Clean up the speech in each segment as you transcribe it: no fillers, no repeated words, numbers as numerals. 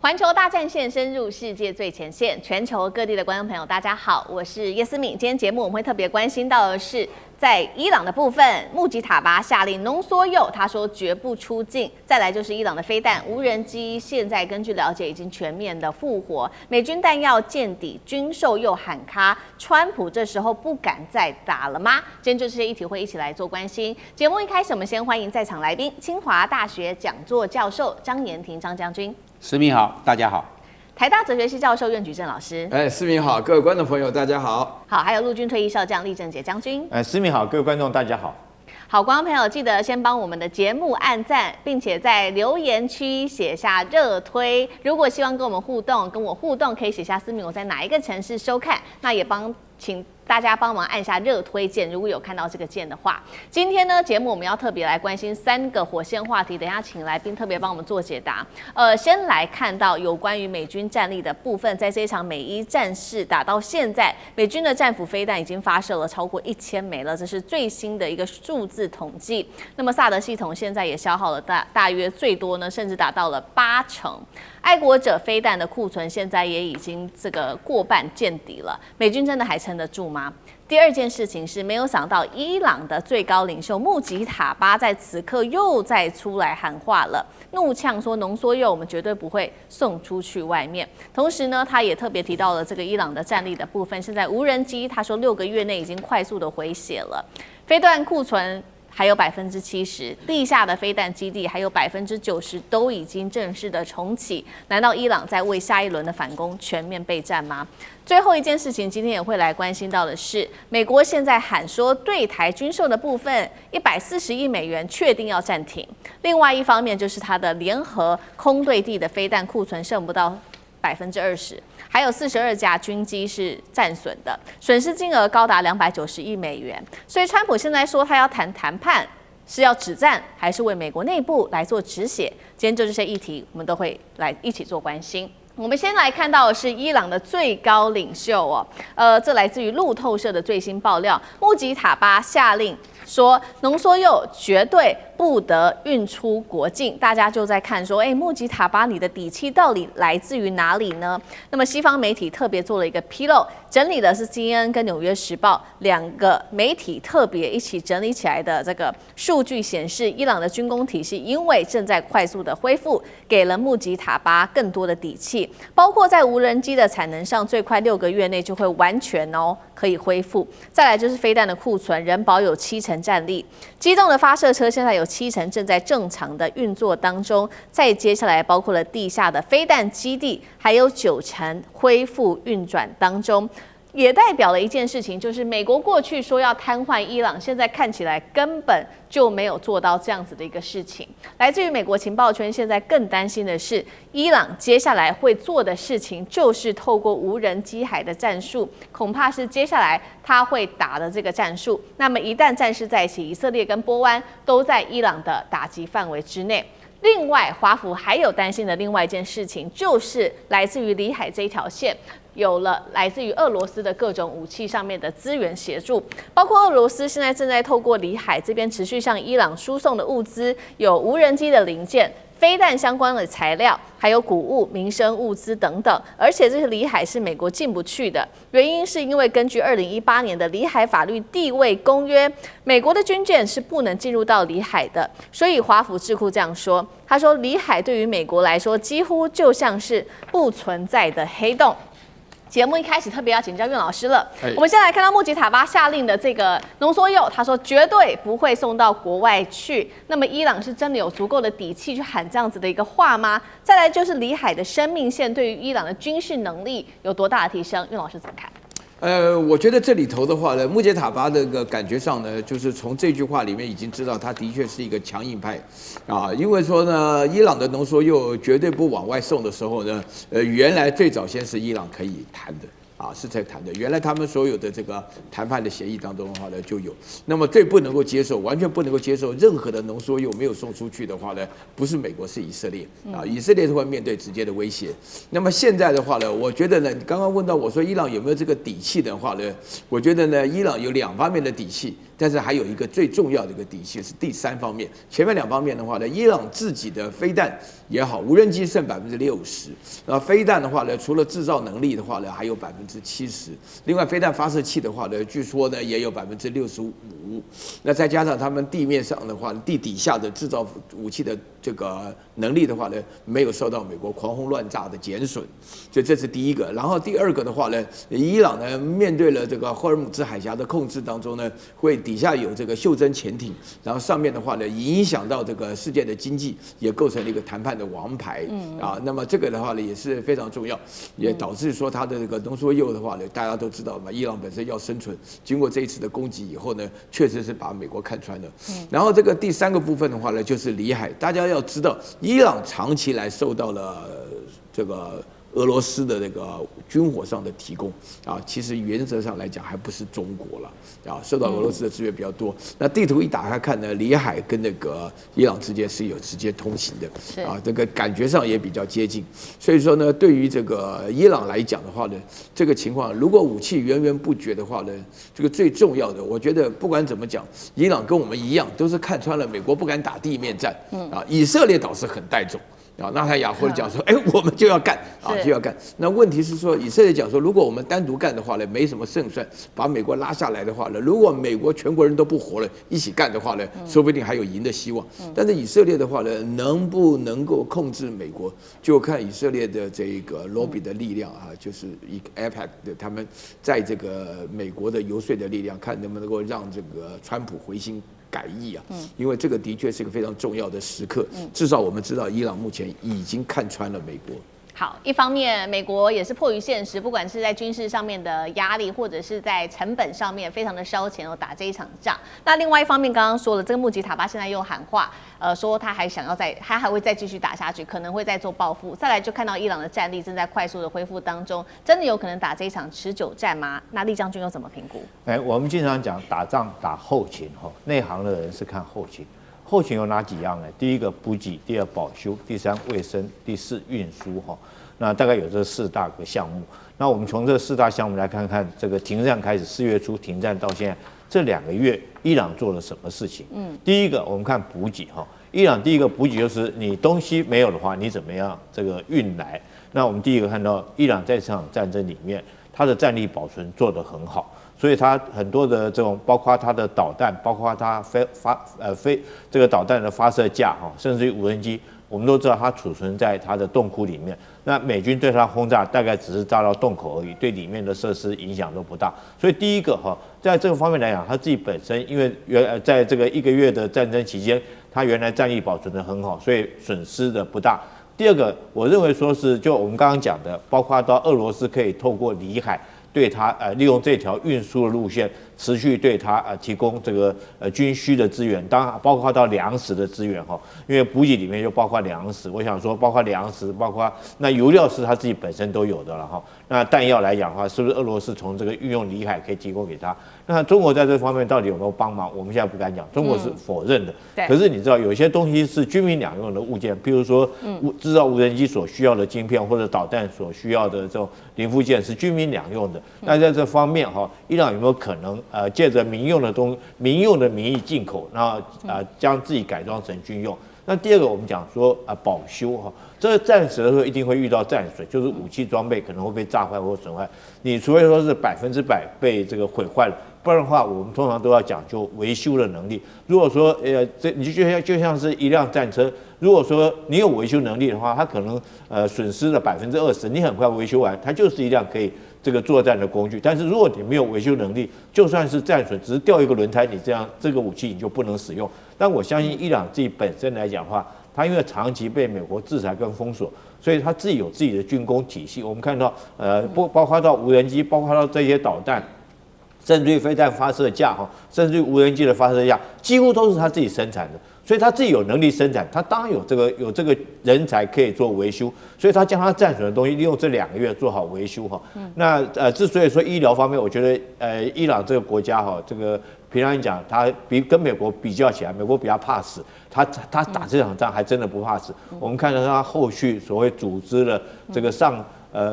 環球大戰線深入世界最前線，全球各地的觀眾朋友，大家好，我是葉思敏。今天節目我們會特別關心到的是，在伊朗的部分，穆吉塔巴下令濃縮鈾，他說絕不出境。再來就是伊朗的飛彈、無人機，現在根據了解已經全面的復活，美軍彈藥見底，軍售又喊卡，川普這時候不敢再打了嗎？今天就這些議題會一起來做關心。節目一開始，我們先歡迎在場來賓，清華大學講座教授張延廷張將軍。思敏好，大家好。台大哲學系教授苑舉正老師，思敏好，各位觀眾朋友大家好。好，還有陸軍退役少將厲正傑將軍，思敏好，各位觀眾大家好。好，觀眾朋友記得先幫我們的節目按讚，並且在留言區寫下熱推。如果希望跟我們互動，跟我互動可以寫下思敏我在哪一個城市收看，那也請大家幫忙按下熱推鍵，如果有看到這個鍵的話。今天呢，節目我們要特別來關心3個火線話題，等一下請來賓特別幫我們做解答。先來看到有關於美軍戰力的部分，在這一場美伊戰事打到現在，美軍的戰斧飛彈已經發射了超過1000枚了，這是最新的一個數字統計。那麼薩德系統現在也消耗了大約最多呢，甚至達到了80%。愛國者飛彈的庫存現在也已經這個過半見底了，美軍真的還撐得住嗎？第二件事情是，沒有想到伊朗的最高領袖穆吉塔巴在此刻又再出來喊話了，怒嗆說濃縮鈾我們絕對不會送出去外面。同時呢，他也特別提到了這個伊朗的戰力的部分，現在無人機他說6個月內已經快速的回血了，飛彈庫存還有70%，地下的飛彈基地還有90%都已經正式的重啟。難道伊朗在為下一輪的反攻全面備戰嗎？最後一件事情，今天也會來關心到的是，美國現在喊說對台軍售的部分140億美元確定要暫停。另外一方面就是它的聯合空對地的飛彈庫存剩不到20%，還有42架軍機是戰損的，損失金額高達290億美元。所以川普現在說他要談判，是要止戰，還是為美國內部來做止血？今天就這些議題，我們都會來一起做關心。我們先來看到的是伊朗的最高領袖這來自於路透社的最新爆料，穆吉塔巴下令說濃縮鈾絕對不得運出國境。大家就在看說，穆吉塔巴你的底氣到底來自於哪裡呢？那麼西方媒體特別做了一個披露，整理的是 CNN 跟紐約時報2個媒體特別一起整理起來的這個數據顯示，伊朗的軍工體系因為正在快速的恢復，給了穆吉塔巴更多的底氣，包括在無人機的產能上，最快6個月內就會完全可以恢復。再來就是飛彈的庫存仍保有70%戰力，機動的發射車現在有70%正在正常的運作當中。再接下來包括了地下的飛彈基地，還有90%恢復運轉當中。也代表了一件事情，就是美國過去說要癱瘓伊朗，現在看起來根本就沒有做到這樣子的一個事情。來自於美國情報圈，現在更擔心的是，伊朗接下來會做的事情就是透過無人機海的戰術，恐怕是接下來他會打的這個戰術。那麼一旦戰事再起，以色列跟波灣都在伊朗的打擊範圍之內。另外，華府還有擔心的另外一件事情，就是來自於里海這一條線，有了來自於俄羅斯的各種武器上面的資源協助，包括俄羅斯現在正在透過里海這邊持續向伊朗輸送的物資，有無人機的零件、飛彈相關的材料，還有穀物、民生物資等等。而且這些里海是美國進不去的，原因是因為根據2018年的里海法律地位公約，美國的軍艦是不能進入到里海的。所以華府智庫這樣說，他說里海對於美國來說幾乎就像是不存在的黑洞。節目一開始特別要請教苑老師了。我們先來看到穆吉塔巴下令的這個濃縮鈾，他說絕對不會送到國外去。那麼伊朗是真的有足夠的底氣去喊這樣子的一個話嗎？再來就是里海的生命線對於伊朗的軍事能力有多大的提升？苑老師怎麼看？我覺得這裡頭的話呢，穆吉塔巴的個感覺上呢，就是從這句話裡面已經知道他的確是一個強硬派啊，因為說呢，伊朗的濃縮鈾絕對不往外送的時候呢，原來最早先是伊朗可以談的。是在談的。原來他們所有的這個談判的協議當中的話呢，就有。那麼最不能夠接受，完全不能夠接受任何的濃縮鈾沒有送出去的話呢，不是美國，是以色列啊，以色列會面對直接的威脅。那麼現在的話呢，我覺得呢，你剛剛問到我說伊朗有沒有這個底氣的話呢，我覺得呢，伊朗有2方面的底氣。但是還有一個最重要的一個底氣是第3方面。前面2方面的話呢，伊朗自己的飛彈也好，無人機剩60%，飛彈的話呢，除了制造能力的話呢，還有70%。另外，飛彈發射器的話呢，據說呢也有65%。那再加上他們地面上的話，地底下的制造武器的這個能力的話呢，沒有受到美國狂轟亂炸的減損，所以這是第一個。然後第2個的話呢，伊朗呢面對了這個霍爾木茲海峽的控制當中呢，會底下有這個袖珍潛艇，然後上面的話呢，影響到這個世界的經濟，也構成了一個談判的王牌啊。那麼這個的話呢也是非常重要，也導致說它的這個濃縮鈾的話呢，大家都知道嘛，伊朗本身要生存，經過這一次的攻擊以後呢，確實是把美國看穿了。然後這個第3個部分的話呢，就是裡海，大家要知道，伊朗長期來受到了這個俄羅斯的那個軍火上的提供啊，其實原則上來講還不是中國了啊，受到俄羅斯的資源比較多。那地圖一打開看呢，裡海跟那個伊朗之間是有直接通行的啊，這個感覺上也比較接近。所以說呢，對於這個伊朗來講的話呢，這個情況如果武器源源不絕的話呢，這個最重要的，我覺得不管怎麼講，伊朗跟我們一樣，都是看穿了美國不敢打地面戰啊，以色列倒是很帶種。啊，納坦雅胡講說，我們就要幹啊，就要幹。那問題是說，以色列講說，如果我們單獨幹的話呢，沒什麼勝算；把美國拉下來的話呢，如果美國全國人都不活了，一起幹的話呢，說不定還有贏的希望。但是以色列的話呢，能不能夠控制美國，就看以色列的這個 lobby 的力量啊，就是以 AIPAC 的他們在這個美國的游說的力量，看能不能夠讓這個川普回心改意啊，因為這個的確是一個非常重要的時刻。至少我們知道，伊朗目前已經看穿了美國。好，一方面美國也是迫於現實，不管是在軍事上面的壓力，或者是在成本上面，非常的燒錢打這一場仗。那另外一方面，剛刚說了，這個穆吉塔巴現在又喊話，說他還會再繼續打下去，可能會再做報復。再來就看到伊朗的戰力正在快速的恢復當中，真的有可能打這一場持久戰嗎？那酈將軍又怎麼評估？我們經常講打仗打後勤，內行的人是看後勤。後勤有哪幾樣呢？第一個補給，第2保修，第3衛生，第4運輸哈。那大概有這4大個項目。那我們從這4大項目來看看，這個停戰開始4月初停戰到現在這2個月，伊朗做了什麼事情？第一個我們看補給哈，伊朗第一個補給就是你東西沒有的話，你怎麼樣這個運來？那我們第一個看到伊朗在這場戰爭裡面，它的戰力保存做得很好。所以它很多的這種，包括它的導彈，包括它這個導彈的發射架哈，甚至於無人機，我們都知道它儲存在它的洞窟裡面。那美軍對它轟炸大概只是炸到洞口而已，對裡面的設施影響都不大。所以第一個哈，在這個方面來講，它自己本身因為在這個1個月的戰爭期間，它原來戰力保存得很好，所以損失的不大。第二個，我認為說是就我們剛剛講的，包括到俄羅斯可以透過裡海。對它利用這條運輸的路線，持續對它提供這個軍需的資源，當然包括到糧食的資源哈，因為補給裡面就包括糧食，我想說包括糧食，包括那油料是它自己本身都有的了哈。那彈藥來講的話，是不是俄羅斯從這個運用裡海可以提供給他？那中國在這方面到底有沒有幫忙？我們現在不敢講，中國是否認的。可是你知道有些東西是軍民兩用的物件，譬如說製造無人機所需要的晶片或者導彈所需要的這種零部件是軍民兩用的。那在這方面哈，伊朗有沒有可能借着民用的名義進口，然後將自己改裝成軍用？那第二個我們講說保修哈，這個戰時的時候一定會遇到戰損，就是武器裝備可能會被炸壞或損壞。你除非說是100%被這個毀壞了，不然的話我們通常都要講究維修的能力。如果說你就像是一輛戰車，如果說你有維修能力的話，它可能損失了20%，你很快維修完，它就是一輛可以這個作戰的工具。但是如果你沒有維修能力，就算是戰損，只是掉一個輪胎，你這個武器你就不能使用。但我相信伊朗自己本身來講的話，它因為長期被美國制裁跟封鎖，所以它自己有自己的軍工體系。我們看到包括到無人機，包括到這些導彈，甚至於飛彈發射架哈，甚至於無人機的發射架，幾乎都是它自己生產的。所以他自己有能力生產，他當然有這個人才可以做維修，所以他將他戰損的東西利用這2個月做好維修哈。那之所以說醫療方面，我覺得伊朗這個國家哈，這個平常講，他跟美國比較起來，美國比較怕死，他打這場仗還真的不怕死。我們看到他後續所謂組織了這個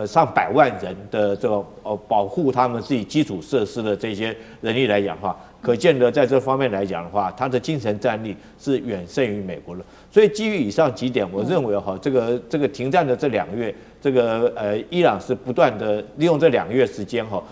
上百萬人的這個保護他們自己基礎設施的這些人力來講的話，可見得在這方面來講的話，它的精神戰力是遠勝於美國的。所以基於以上幾點，我認為哈，這個停戰的這2個月，伊朗是不斷的利用這2個月時間哈。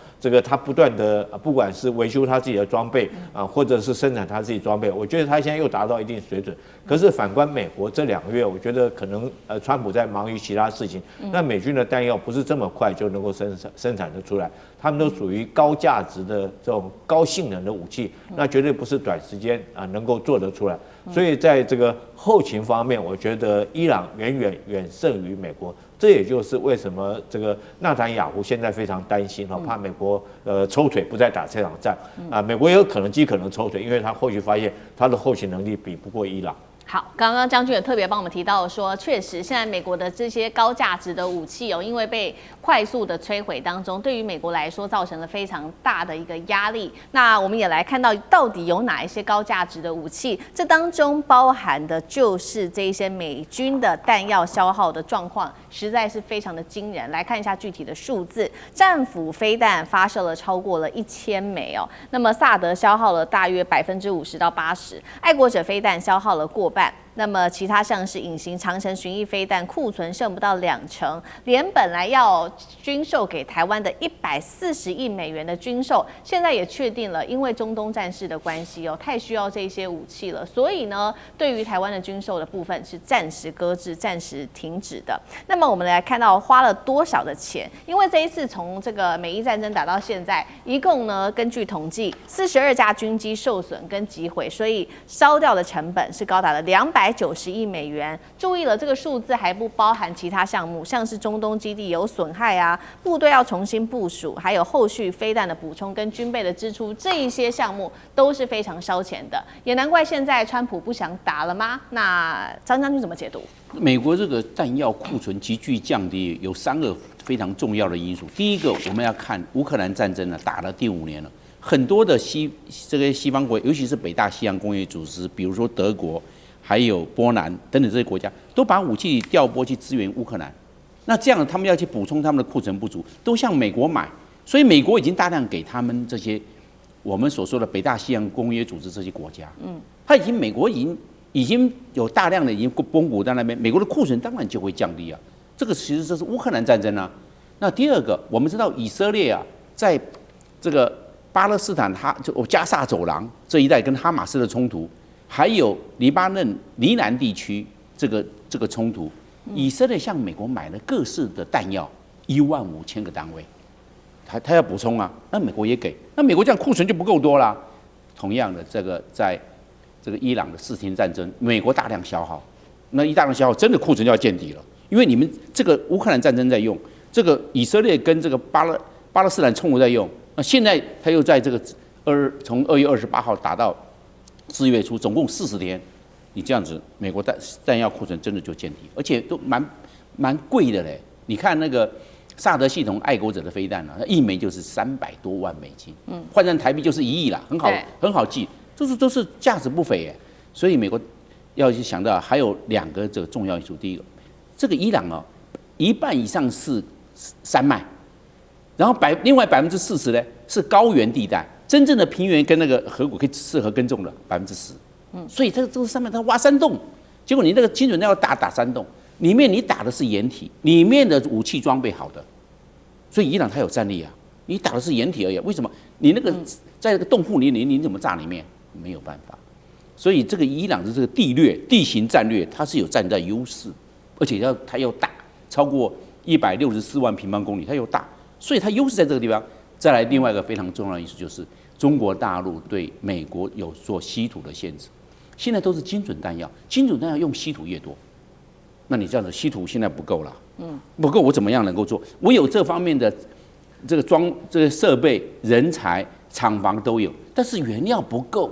他不斷的不管是維修他自己的裝備啊，或者是生產他自己裝備，我覺得他现在又達到一定水準。可是反觀美國這2個月，我覺得可能川普在忙於其他事情，那美軍的彈藥不是這麼快就能夠生產得出來，他們都屬於高價值的這種高性能的武器，那絕對不是短時間能夠做得出來。所以在這個後勤方面，我覺得伊朗遠勝於美國。這也就是為什麼這個納坦雅胡現在非常擔心哈，怕美國抽腿不再打這場戰啊，美國也有可能極可能抽腿，因為他後續發現他的後勤能力比不過伊朗。好，剛剛將軍也特別幫我們提到說，確實現在美國的這些高價值的武器因為被快速的摧毀當中，對於美國來說造成了非常大的一個壓力。那我們也來看到到底有哪一些高價值的武器，這當中包含的就是這一些美軍的彈藥消耗的狀況，實在是非常的驚人。來看一下具體的數字，戰斧飛彈發射了超過了1000枚那麼薩德消耗了大約50%到80%，愛國者飛彈消耗了過半。那麼其他像是隱形長程巡弋飛彈庫存剩不到20%，連本來要軍售給台灣的140億美元的軍售，現在也確定了，因為中東戰事的關係太需要這些武器了，所以呢，對於台灣的軍售的部分是暫時擱置、暫時停止的。那麼我們來看到花了多少的錢，因為這一次從這個美伊戰爭打到現在，一共呢根據統計，42架軍機受損跟擊毀，所以燒掉的成本是高達了290億美元。注意了，這個數字還不包含其他項目，像是中東基地有損害啊，部隊要重新部署，還有後續飛彈的補充跟軍備的支出，這一些項目都是非常燒錢的。也難怪現在川普不想打了嗎？那張將軍怎麼解讀？美國這個彈藥庫存急劇降低，有3個非常重要的因素。第一個，我們要看烏克蘭戰爭呢，打了第5年了，很多的西方國，尤其是北大西洋工業組織，比如說德國，還有波蘭等等這些國家，都把武器調撥去支援烏克蘭。那這樣他們要去補充他們的庫存不足，都向美國買，所以美國已經大量給他們這些我們所說的北大西洋工業組織這些国家，美國已經有大量的已經绷谷在那邊，美國的庫存當然就會降低啊。這個其實這是烏克蘭戰爭啊。那第二個，我們知道以色列啊，在這個巴勒斯坦加薩走廊這一帶跟哈馬斯的衝突，還有黎巴嫩黎南地區這個衝突，以色列向美國買了各式的彈藥15000個單位，他要補充啊，那美國也給，那美國這樣庫存就不夠多啦。同樣的，在這個伊朗的4天戰爭，美國大量消耗，那一大量消耗，真的庫存就要見底了。因為你們這個烏克蘭戰爭在用，這個以色列跟這個巴勒斯坦冲突在用，那現在他又在這個從2月28號打到4月初，總共40天，你這樣子，美國彈藥庫存真的就見底，而且都蠻貴的嘞。你看那個薩德系統愛國者的飛彈啊，一枚就是300多萬美金，換成台幣就是1億啦，很好記。都是價值不菲耶，所以美國要去想到還有2個這個重要因素。第一個，這個伊朗一半以上是山脈，然後另外40%呢是高原地帶，真正的平原跟那個河谷可以適合耕種的10%。所以這個上面它挖山洞，結果你那個精準彈藥打山洞，裡面你打的是掩體，裡面的武器裝備好的，所以伊朗它有戰力啊。你打的是掩體而已，為什麼？你那個在那個洞窟裡，你怎麼炸裡面？沒有辦法，所以這個伊朗的這個地形戰略，它是有戰略優勢，而且它又大，超過164萬平方公里，它又大，所以它優勢在這個地方。再來另外一個非常重要的因素就是中國大陸對美國有做稀土的限制，現在都是精準彈藥，精準彈藥用稀土越多，那你這樣子稀土現在不夠了，不夠我怎麼樣能夠做？我有這方面的這個設備、人才、廠房都有，但是原料不夠。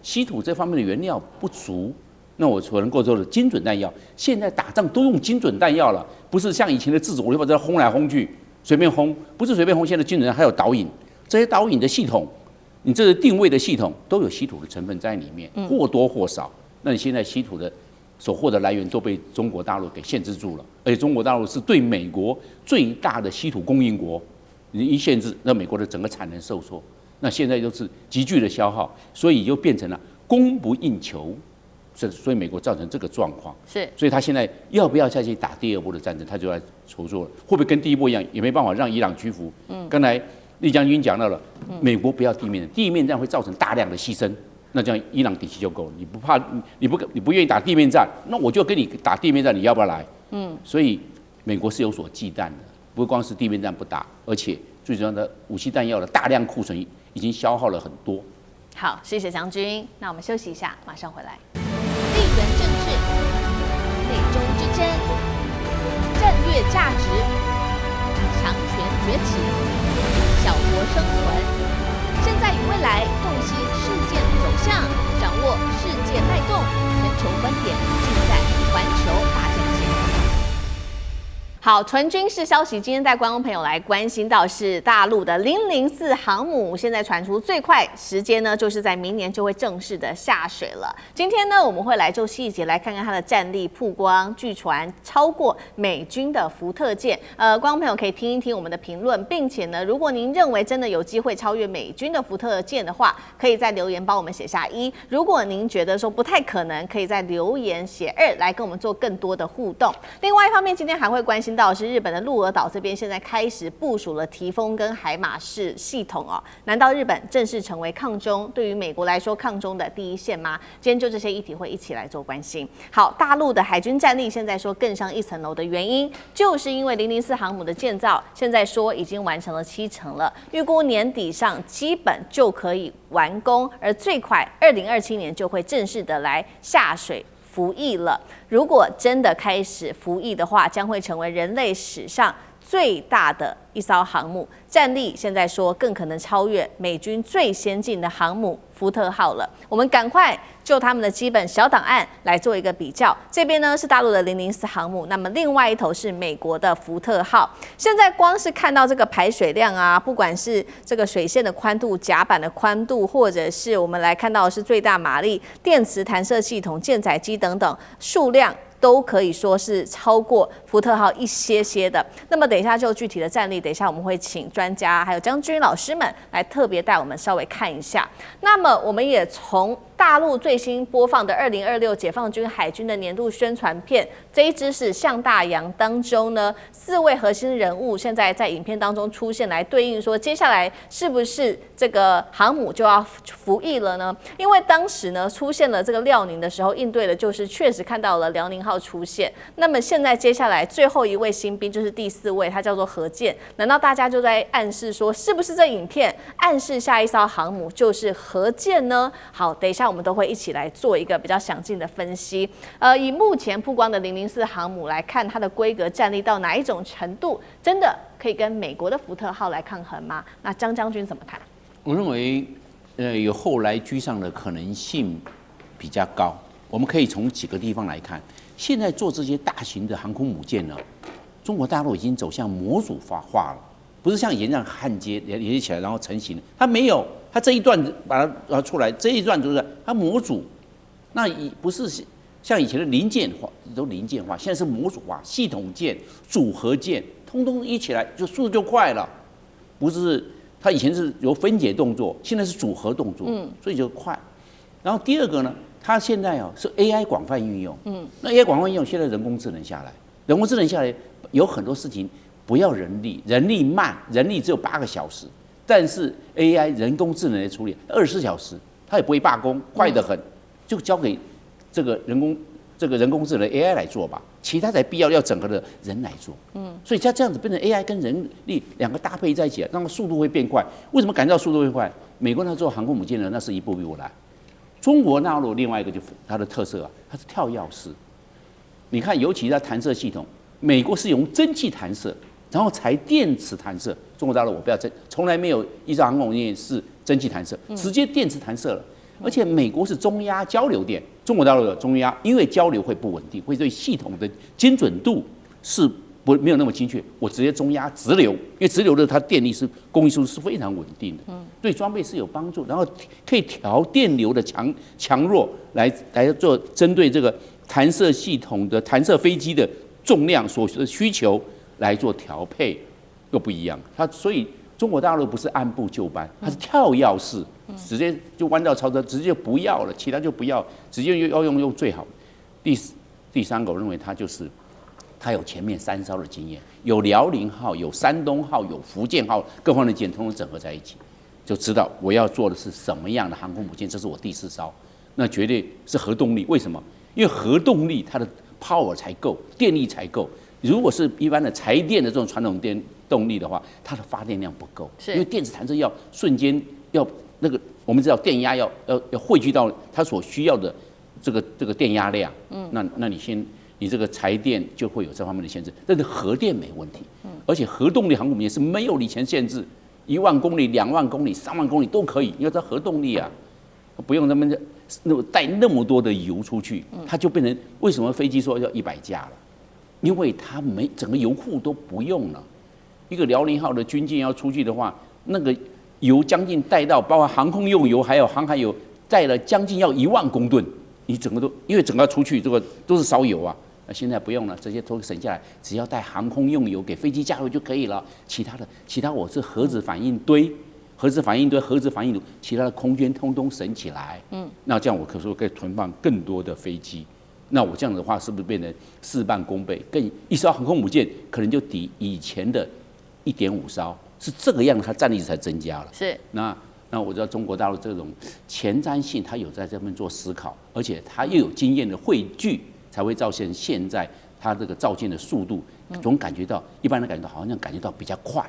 稀土這方面的原料不足，那我所能夠做的精準彈藥，現在打仗都用精準彈药了，不是像以前的自主火力把這轟來轟去，隨便轟，不是隨便轟。現在精準彈還有導引，這些導引的系統，你這個定位的系統都有稀土的成分在裡面，或多或少。那你現在稀土的所獲的來源都被中國大陸給限制住了，而且中國大陸是对美國最大的稀土供應國，你一限制，那美国的整個產能受挫，那現在就是急劇的消耗，所以就变成了供不應求，所以美國造成這個狀況。是，所以他現在要不要再去打第二波的戰爭，他就在籌措了，會不會跟第一波一樣，也沒辦法讓伊朗屈服。剛才厲將軍講到了，美國不要地面戰會造成大量的犧牲。那這樣伊朗底氣就夠了，你不怕，你不願意打地面戰，那我就跟你打地面戰，你要不要來？所以美國是有所忌惮的，不光是地面戰不打，而且最重要的武器彈藥的大量庫存已經消耗了很多。好，謝謝將軍。那我們休息一下，馬上回来。地缘政治、美中之爭、戰略價值、強權崛起、小國生存。現在與未來，洞悉事件走向，掌握世界脈動，全球觀點，盡在環球大戰線。好，纯軍事消息，今天帶觀眾朋友來關心到是大陸的004航母，現在傳出最快時間呢，就是在明年就會正式的下水了。今天呢，我們會來就細節來看看它的戰力曝光，據傳超過美軍的福特艦。觀眾朋友可以聽一聽我們的評論，並且呢，如果您認為真的有機會超越美軍的福特艦的話，可以在留言幫我們寫下1。如果您覺得說不太可能，可以在留言寫2，來跟我們做更多的互動。另外一方面，今天還會關心到是日本的鹿兒島這邊現在開始部署了提豐跟海馬式系統哦，難道日本正式成為抗中對於美國來說抗中的第一線嗎？今天就這些議題會一起來做關心。好，大陸的海軍戰力現在說更上一層樓的原因，就是因為004航母的建造現在說已經完成了70%了，預估年底上基本就可以完工，而最快2027年就會正式的來下水服役了。如果真的開始服役的話，將會成為人類史上最大的一艘航母，戰力現在說更可能超越美軍最先進的航母福特號了。我們趕快就他們的基本小檔案來做一個比較。這邊呢是大陸的004航母，那麼另外一頭是美國的福特號。現在光是看到這個排水量啊，不管是這個水線的寬度、甲板的寬度，或者是我們來看到的是最大馬力、電磁彈射系統、艦載機等等數量，都可以說是超過福特號一些的。那麼等一下就具體的戰力，等一下我們會請專家還有將軍老師們來特別帶我們稍微看一下。那麼我們也從大陸最新播放的2026解放軍海軍的年度宣傳片，這一支是向大洋當中呢，4位核心人物現在在影片當中出現，來對應說接下來是不是這個航母就要服役了呢？因為當時呢出現了這個遼寧的時候，應對的就是確實看到了遼寧號出現。那麼現在接下來最後一位新兵就是第4位，他叫做何健。難道大家就在暗示說，是不是這影片暗示下一艘航母就是何健呢？好，等一下我們都會一起來做一個比較詳盡的分析。以目前曝光的004航母來看，它的規格戰力到哪一種程度，真的可以跟美國的福特號來抗衡嗎？那張將軍怎麼看？我認為，有後來居上的可能性比較高。我们可以從幾個地方來看，現在做這些大型的航空母艦呢，中國大陸已經走向模組化了，不是像以前這樣焊接連接起來然後成型，它沒有，它這一段把它出來，這一段就是它模組，那不是像以前的零件化，都零件化，現在是模組化，系統艦、組合艦，通通一起來就速度就快了，不是它以前是有分解動作，現在是組合動作，所以就快。然後第二個呢，它現在是 AI 廣泛運用，那 AI 廣泛運用，現在人工智能下來，人工智能下來有很多事情不要人力，人力慢，人力只有8個小時，但是 AI 人工智能來處理24小時，它也不會罷工，快得很，就交給這個人工智能 AI 來做吧，其他才必要整合的人來做，所以它這樣子變成 AI 跟人力兩個搭配在一起，那麼速度會變快。為什麼感覺到速度會快？美國那做航空母艦呢，那是一步一步來。中國大陸另外一個就它的特色啊，它是跳躍式。你看，尤其在彈射系統，美國是用蒸汽彈射，然後才電磁彈射。中國大陸我不要從來沒有一艘航空母艦是蒸汽彈射，直接電磁彈射了。而且美國是中壓交流電，中國大陸有中壓，因為交流會不穩定，會對系統的精準度是沒有那麼精確，我直接中壓直流，因為直流的它電力是供應速度是非常穩定的，對裝備是有幫助，然後可以調電流的強弱來做針對這個彈射系統的彈射飛機的重量所需求來做調配，又不一樣。所以中國大陸不是按部就班，它是跳躍式，直接就彎道超車，直接就不要了，其他就不要，直接要用最好的。第三個，我認為它就是它有前面3艘的經驗，有遼寧號，有山東號，有福建號，各方的艦通通整合在一起，就知道我要做的是什麼樣的航空母艦。這是我第4艘，那絕對是核動力。為什麼？因為核動力它的 power 才夠，電力才夠。如果是一般的柴電的這種傳統動力的話，它的發電量不夠，因為電子彈射要瞬間要那個，我們知道電壓要匯聚到它所需要的這個電壓量，那你這個柴電就會有這方面的限制，但是核電沒問題，而且核動力航空母艦是沒有里程限制，1萬公里、2万公里、3万公里都可以，因为它核動力啊，不用帶那麼多的油出去，它就變成為什麼飛機說要100架了？因為它整個油庫都不用了。一個遼寧號的軍艦要出去的話，那個油將近帶到，包括航空用油還有航海油，帶了將近要1萬公噸。你整個都因為整個要出去，這個都是燒油啊。那現在不用了，這些都省下來，只要帶航空用油給飛機加油就可以了。其他我是核子反應堆、核子反應爐，其他的空間通通省起來。那這樣我可說可以存放更多的飛機。那我這樣的話，是不是變成事半功倍？更一艘航空母艦可能就抵以前的1.5艘，是這個樣子，它戰力才增加了。是。那我知道中國大陸這種前瞻性，它有在這邊做思考，而且它又有經驗的匯聚，才會造成現在它這個造艦的速度，總感覺到一般人感覺到好像感覺到比較快，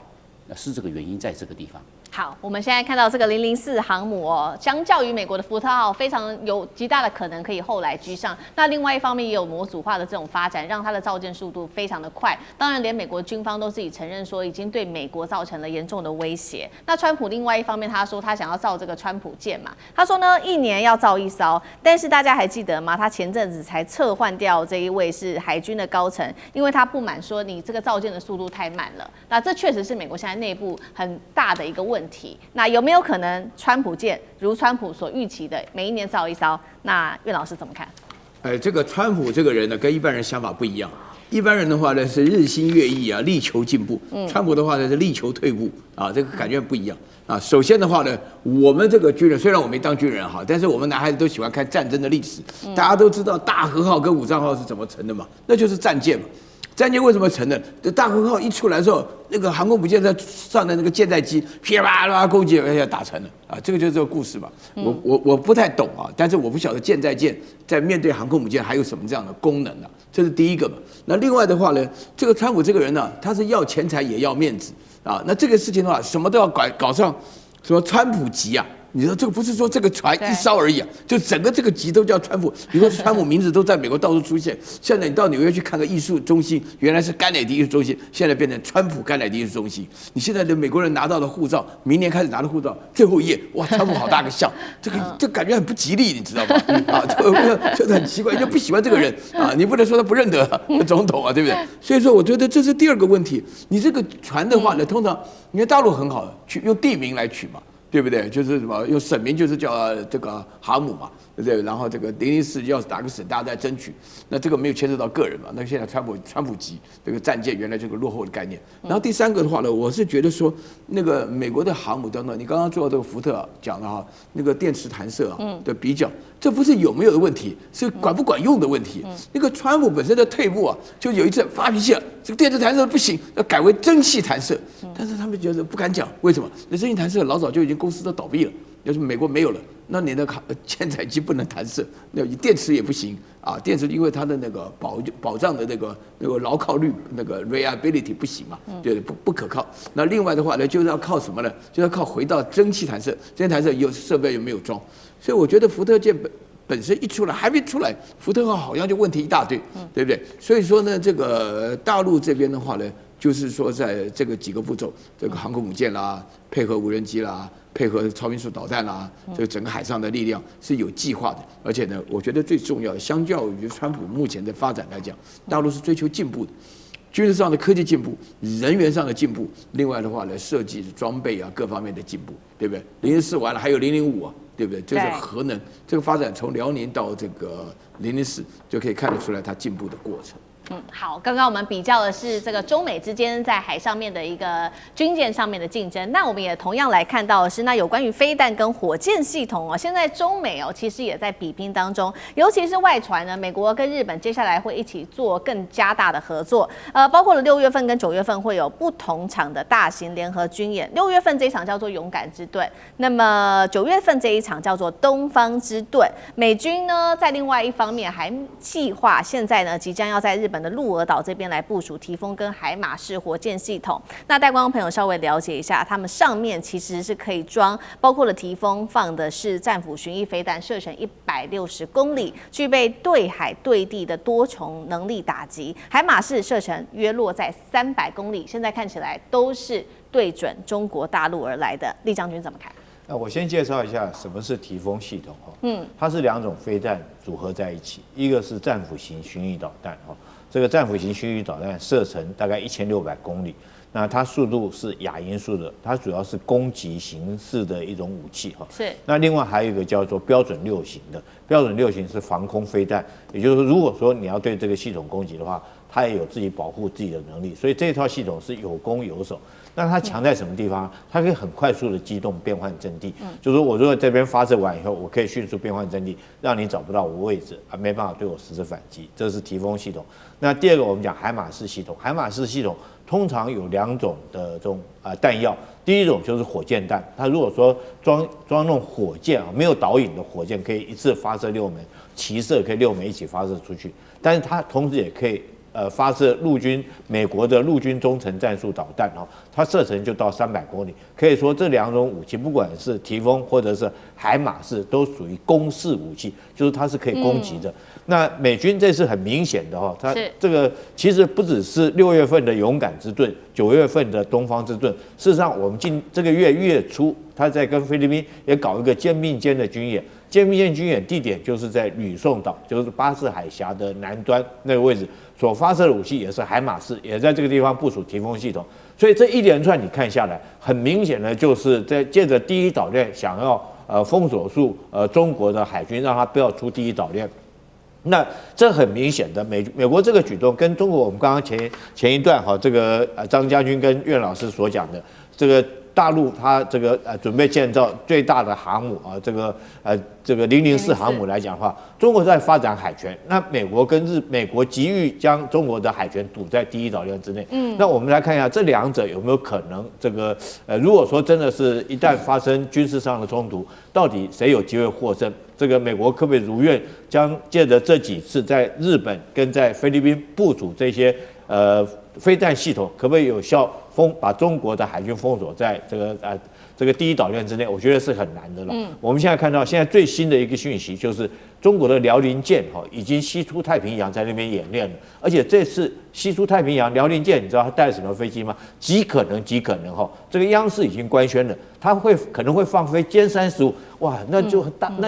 是這個原因在這個地方。好，我們現在看到這個004航母哦，相較於美國的福特號，非常有極大的可能可以後來居上。那另外一方面也有模組化的这種發展，讓它的造艦速度非常的快。當然，連美國軍方都自己承認說，已經對美國造成了嚴重的威脅。那川普另外一方面，他說他想要造這個川普艦嘛，他說呢，1年要造1艘。但是大家還記得嗎？他前陣子才撤換掉這一位是海軍的高層，因為他不滿說你這個造艦的速度太慢了。那這確實是美國現在內部很大的一個問題。那有沒有可能川普艦如川普所預期的每1年造1艘？那苑老師怎麼看？這個川普這個人呢，跟一般人想法不一樣。一般人的話呢是日新月異啊，力求進步。川普的話呢是力求退步啊，這個感覺不一樣啊。首先的話呢，我們這個軍人，雖然我沒當軍人哈，但是我們男孩子都喜歡看戰爭的歷史。大家都知道大和號跟武藏號是怎麼成的嘛，那就是戰艦嘛。戰艦為什麼成的？這大和號一出來的時候，那個航空母艦在上的那個艦載機噼里啪啦攻擊，而且打沉了啊！這個就是這個故事吧。我不太懂啊，但是我不曉得艦載艦在面對航空母艦還有什麼這樣的功能啊？這是第一個嘛。那另外的話呢，這個川普這個人呢，他是要錢財也要面子啊。那這個事情的話，什麼都要搞上什麼川普級啊？你說這個不是說這個船1艘而已啊，就整個這個級都叫川普。你說川普名字都在美國到處出現。現在你到紐約去看個藝術中心，原來是甘乃迪藝術中心，現在變成川普甘乃迪藝術中心。你現在的美國人拿到的護照，明年開始拿的護照，最後一頁，哇，川普好大個像，這感覺很不吉利，你知道嗎？啊，這很奇怪，就不喜歡這個人啊，你不能說他不認得總統啊，對不對？所以說，我覺得這是第二個問題。你這個船的話呢，通常你看大陸很好，取用地名來取嘛。對不對？就是什麼用省名，就是叫這個航母嘛，對不對？然後這個004要是哪個省，大家在爭取，那這個沒有牽涉到個人嘛。那現在川普級這個戰艦原來這個落後的概念。然後第三個的話呢，我是覺得說那個美國的航母等等，你剛剛做這個福特講的哈，那個電磁彈射的比較，這不是有沒有的問題，是管不管用的問題。那個川普本身的退步啊，就有一次發脾氣了，這個電磁彈射不行，要改為蒸汽彈射，但是他們覺得不敢講，為什麼？那蒸汽彈射老早就已經公司都倒閉了，要是美國沒有了，那你的艦載機不能彈射，那電池也不行啊，電池因為它的那個保障的那個牢靠率，那個 reliability 不行嘛，就是不可靠。那另外的話呢，就是要靠什麼呢？就要靠回到蒸汽彈射，蒸汽彈射有設備有沒有裝？所以我覺得福特艦本身一出來還沒出來，福特號好像就問題一大堆，對不對？所以說呢，這個大陸這邊的話呢，就是說在這個幾個步驟，這個航空母艦啦，配合無人機啦，配合超音速導彈啦，這個整個海上的力量是有計劃的。而且呢，我覺得最重要的，相較於川普目前的發展來講，大陸是追求進步的。軍事上的科技進步，人員上的進步，另外的話呢，設計裝備啊各方面的進步，對不對？004完了還有005啊，對不對？就是核能這個發展從遼寧到這個004就可以看得出來它進步的過程。好，剛剛我們比較的是這個中美之間在海上面的一個軍艦上面的競爭，那我們也同樣來看到的是，那有關於飛彈跟火箭系統哦，現在中美哦其實也在比拼當中，尤其是外傳呢，美國跟日本接下來會一起做更加大的合作，包括了6月份跟9月份會有不同場的大型聯合軍演，6月份這一場叫做勇敢之盾，那麼9月份這一場叫做東方之盾，美軍呢在另外一方面還計劃現在呢即將要在日本的鹿兒島這邊來部署提豐跟海馬式火箭系統，那帶觀眾朋友稍微了解一下，他們上面其實是可以裝，包括了提豐放的是戰斧巡弋飛彈，射程160公里，具備對海對地的多重能力打擊，海馬式射程約落在300公里，現在看起來都是對準中國大陸而來的。酈將軍怎麼看？那我先介紹一下什麼是提豐系統它是2种飛彈組合在一起，一個是戰斧型巡弋導彈這個戰斧型巡弋導彈射程大概1600公里，那它速度是亞音速的，它主要是攻擊形式的一種武器是。那另外還有一個叫做標準6型的，標準6型是防空飛彈，也就是說，如果說你要對這個系統攻擊的話，它也有自己保護自己的能力，所以這套系統是有攻有守。那它強在什麼地方？它可以很快速的機動變換陣地，就是說我如果這邊發射完以後，我可以迅速變換陣地，讓你找不到我位置啊，沒辦法对我實施反擊。這是提豐系統。那第二個我們講海馬式系統，海馬式系統通常有2種的這種彈藥，第一種就是火箭彈，它如果說裝那種火箭沒有導引的火箭，可以一次發射6枚，齊射可以6枚一起發射出去，但是它同時也可以。發射美國的陸軍中程戰術導彈它射程就到300公里，可以說這2種武器，不管是提豐或者是海馬式，都屬於攻勢武器，就是它是可以攻擊的。那美軍這是很明顯的它這個其實不只是6月份的勇敢之盾，9月份的東方之盾，事實上我們這個月初，他在跟菲律賓也搞一個肩並肩的軍演。肩並肩軍演地點就是在呂宋島，就是巴士海峽的南端那個位置，所發射的武器也是海馬式，也在這個地方部署提豐系統。所以這一連串你看下來，很明顯的就是在借着第一島鏈想要封鎖住中國的海軍，讓他不要出第一島鏈。那這很明顯的美國這個舉動跟中國我們剛剛前一段這個張將軍跟苑老師所講的這個。大陸它這個準備建造最大的航母這個004航母來講的話，中國在發展海權，那美國急於將中國的海權堵在第一島鏈之內。那我們來看一下這2者有沒有可能如果說真的是一旦發生軍事上的衝突，到底誰有機會獲勝？這個美國可不可以如願將借着這幾次在日本跟在菲律賓部署這些飛彈系統，可不可以有效把中國的海軍封鎖在這個第一島鏈之內？我覺得是很難的了。我們現在看到現在最新的一個訊息就是中國的遼寧艦已經西出太平洋在那邊演練了，而且這次西出太平洋遼寧艦，你知道它帶什麼飛機嗎？極可能這個央視已經官宣了，它可能會放飛歼35，哇，那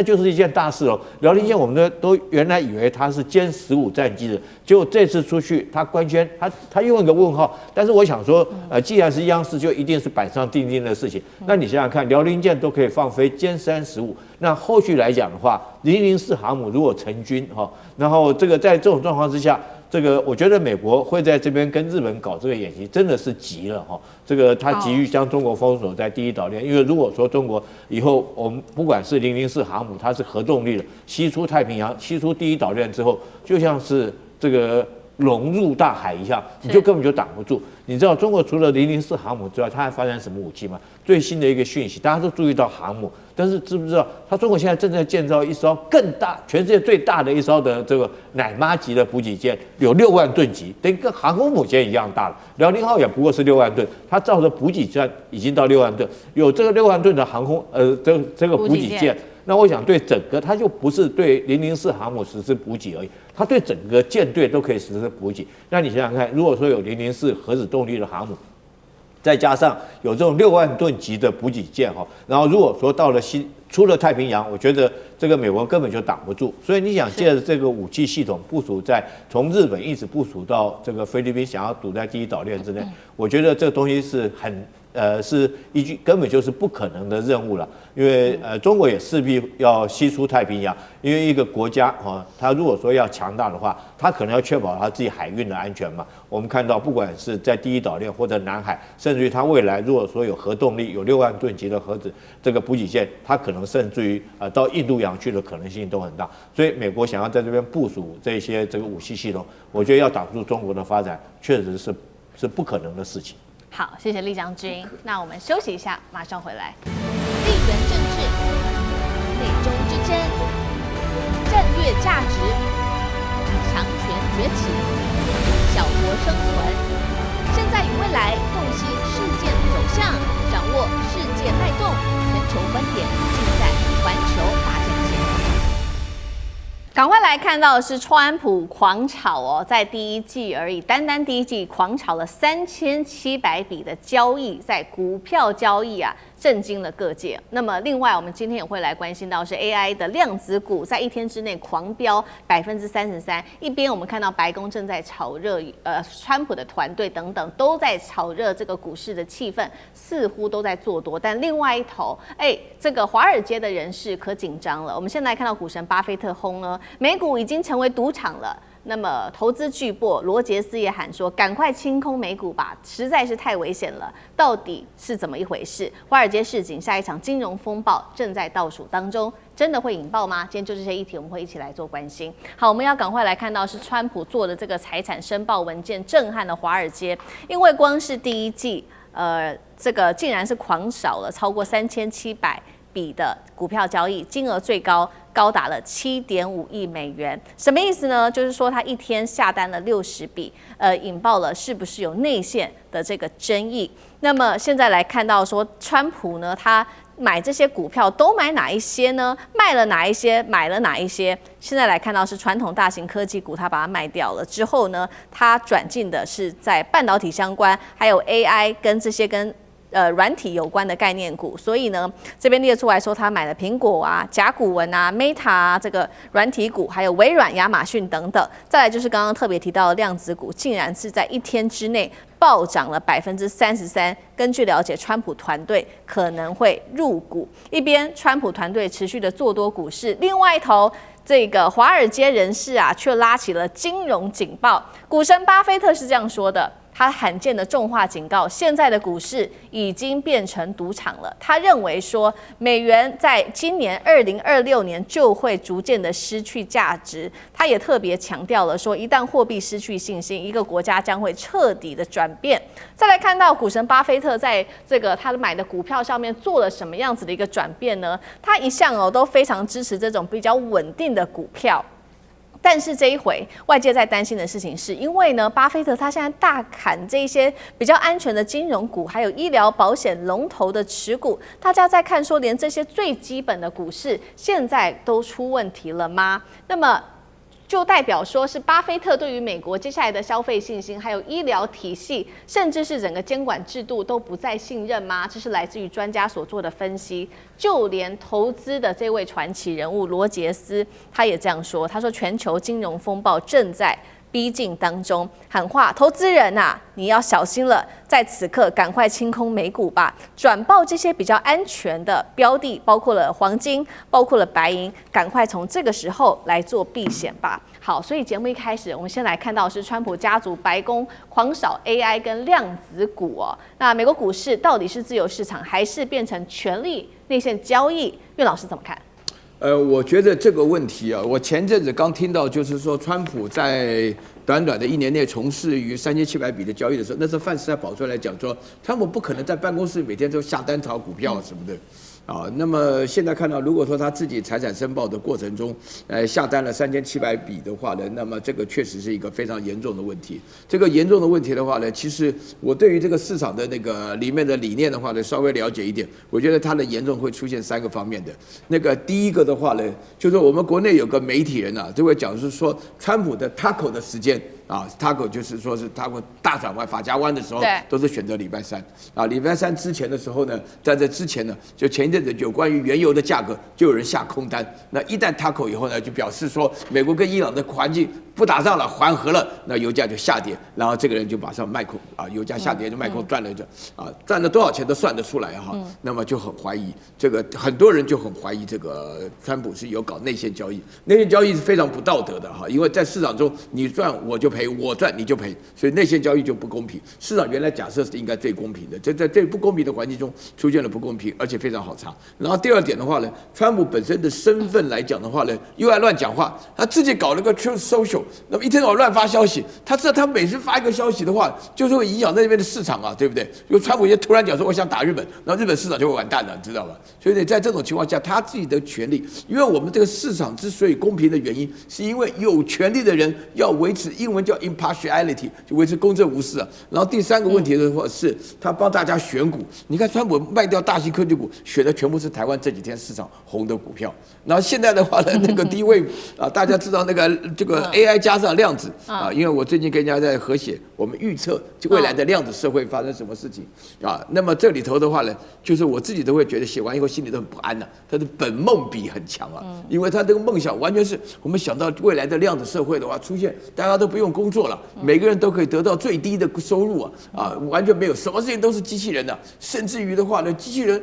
就是一件大事哦。遼寧艦我們都原來以為它是殲15戰機的，結果這次出去它官宣，它用一個問號。但是我想說，既然是央視，就一定是板上釘釘的事情。那你想想看，遼寧艦都可以放飛歼35，那後續來講的話，004航母如果成軍然後在這種狀況之下。我覺得美國會在這邊跟日本搞這個演習，真的是急了他急於將中國封鎖在第一島鏈，因為如果說中國以後我們不管是004航母，它是核動力的，西出太平洋，西出第一島鏈之後，就像是龍入大海一樣，你就根本就擋不住。你知道中國除了004航母之外，它還發展什麼武器嗎？最新的一個訊息，大家都注意到航母，但是知不知道，中國现在正在建造一艘更大、全世界最大的一艘的这个奶媽級的補給艦，有6萬噸級，等於跟航空母艦一樣大了。遼寧號也不過是6萬噸，它造的補給艦已經到6萬噸，有這個6萬噸的航空這個補給艦。那我想對整個，它就不是對004航母實施補給而已，它對整個艦隊都可以實施補給。那你想想看，如果說有004核子動力的航母，再加上有這種6萬噸級的補給艦然後如果說到了出了太平洋，我覺得這個美國根本就擋不住。所以你想借着這個武器系統部署在從日本一直部署到這個菲律賓，想要堵在第一島鏈之內，我覺得這個東西是是一句根本就是不可能的任務了。因為中國也勢必要西出太平洋，因為一個國家它如果說要強大的話，它可能要確保它自己海運的安全嘛。我們看到，不管是在第一島鏈或者南海，甚至於它未來如果說有核動力，有6萬噸級的核子這個補給線，它可能甚至於到印度洋去的可能性都很大。所以美國想要在這邊部署這些這個武器系統，我覺得要擋住中國的發展，確實是不可能的事情。好，謝謝酈將軍。那我們休息一下，馬上回来。地缘政治、美中之爭、戰略價值、強權崛起、小國生存，現在與未來洞悉事件走向，掌握世界脈動，全球觀點，盡在環球大戰線。趕快來看到的是川普狂炒哦，在第一季而已，單第一季狂炒了3700筆的交易，在股票交易啊，震驚了各界。那麼另外，我們今天也會來關心到是 AI 的量子股，在一天之內狂飆33%。一邊我們看到白宮正在炒熱，川普的團隊等等都在炒熱這個股市的氣氛，似乎都在做多。但另外一頭，這個華爾街的人士可緊張了。我們現在看到股神巴菲特轟呢，美股已經成為賭場了。那麼投資巨擘羅傑斯也喊說：“趕快清空美股吧，實在是太危險了。”到底是怎麼一回事？華爾街市井下一場金融風暴正在倒數當中，真的會引爆嗎？今天就這些議題，我們會一起來做關心。好，我們要趕快來看到是川普做的這個財產申報文件震撼了華爾街，因為光是第一季，這個竟然是狂掃了超過3700筆的股票交易，金額最高達了7.5億美元。什麼意思呢？就是說他一天下單了60筆，引爆了是不是有內線的這個爭議。那麼現在來看到說，川普呢，他買這些股票都買哪一些呢？賣了哪一些？買了哪一些？現在來看到是傳統大型科技股，他把它賣掉了之後呢，他轉進的是在半導體相關，還有 AI 跟這些跟軟體有關的概念股，所以呢，這邊列出來說，他買了蘋果啊、甲骨文啊、Meta 啊這個軟體股，還有微軟、亞馬遜等等。再來就是剛剛特別提到的量子股，竟然是在一天之內暴漲了33%。根據了解，川普團隊可能會入股。一邊川普團隊持續的做多股市，另外一頭這個華爾街人士啊，卻拉起了金融警報。股神巴菲特是這樣說的。他罕見的重話警告，現在的股市已經變成賭場了。他認為說，美元在今年2026年就會逐漸的失去價值。他也特別強調了說，一旦貨幣失去信心，一個國家將會徹底的轉變。再來看到股神巴菲特在這個他買的股票上面做了什麼樣子的一個轉變呢？他一向都非常支持這種比較穩定的股票。但是這一回，外界在擔心的事情是，因為呢，巴菲特他現在大砍這一些比較安全的金融股，還有醫療保險龍頭的持股，大家在看說，連這些最基本的股市現在都出問題了嗎？那麼就代表說是巴菲特對於美國接下來的消費信心，還有醫療體系，甚至是整個監管制度都不再信任嗎？這是來自於專家所做的分析。就連投資的這位傳奇人物羅傑斯，他也這樣說，他說全球金融風暴正在逼近當中，喊話投資人啊，你要小心了，在此刻趕快清空美股吧，轉報這些比較安全的標的，包括了黃金，包括了白銀，趕快從這個時候來做避險吧。好，所以節目一開始，我們先來看到的是川普家族白宮狂掃 AI 跟量子股哦。那美國股市到底是自由市場，還是變成權力內線交易？岳老師怎麼看？我覺得這個問題啊，我前陣子剛聽到，就是說川普在短短的1年內從事於3700筆的交易的時候，那時候范斯在跑出來講說，川普不可能在辦公室每天都下單炒股票什麼的。啊，那麼現在看到，如果說他自己財產申報的過程中，下單了3700筆的話呢，那麼這個確實是一個非常嚴重的問題。這個嚴重的問題的話呢，其實我對於這個市場的那個裡面的理念的話呢，稍微了解一點。我覺得它的嚴重會出現3個方面的。那個第一個的話呢，就是我們國內有個媒體人啊，就會講是說，川普的 taco 的時間，Taco 就是說是 Taco 大轉彎法家灣的時候，都是選擇禮拜三啊。禮拜三之前的時候呢，在這之前呢，就前一陣子有關於原油的價格，就有人下空單。那一旦 Taco 以後呢，就表示說美國跟伊朗的環境不打仗了，緩和了，那油價就下跌，然後這個人就馬上賣空啊，油價下跌就賣空賺了賺了多少錢都算得出來哈。那麼就很懷疑這個，很多人就很懷疑這個川普是有搞內線交易，內線交易是非常不道德的哈，因為在市場中你賺我就賠，我賺你就賠，所以內線交易就不公平。市場原來假設是應該最公平的，在最不公平的環境中出現了不公平，而且非常好查。然後第二點的話呢，川普本身的身份來講的話呢，又愛亂講話，他自己搞了個 Truth Social， 那麼一天到晚亂發消息，他知道他每次發一個消息的話，就是會影響在那邊的市場啊，對不對？因為川普也突然講說我想打日本，然後日本市场就會完蛋了，你知道吧？所以呢，在這種情況下，他自己的權利，因為我們這個市場之所以公平的原因，是因為有權利的人要維持，英文叫 impartiality， 就維持公正無私啊。然後第三個問題的話是，他幫大家選股，你看川普賣掉大型科技股，選的全部是台灣這幾天市場紅的股票。然後現在的話呢，那個低位啊，大家知道那個這個 AI 加上量子啊，因為我最近跟人家在合寫，我們預測未來的量子社會發生什麼事情啊。那麼這裡頭的話呢，就是我自己都會覺得寫完以後心裡都很不安吶。他的本夢比很強啊，因為他這個夢想完全是我們想到未來的量子社會的話出現，大家都不用工作了，每個人都可以得到最低的收入啊，完全沒有什麼事情都是機器人的，甚至於的話呢，機器人。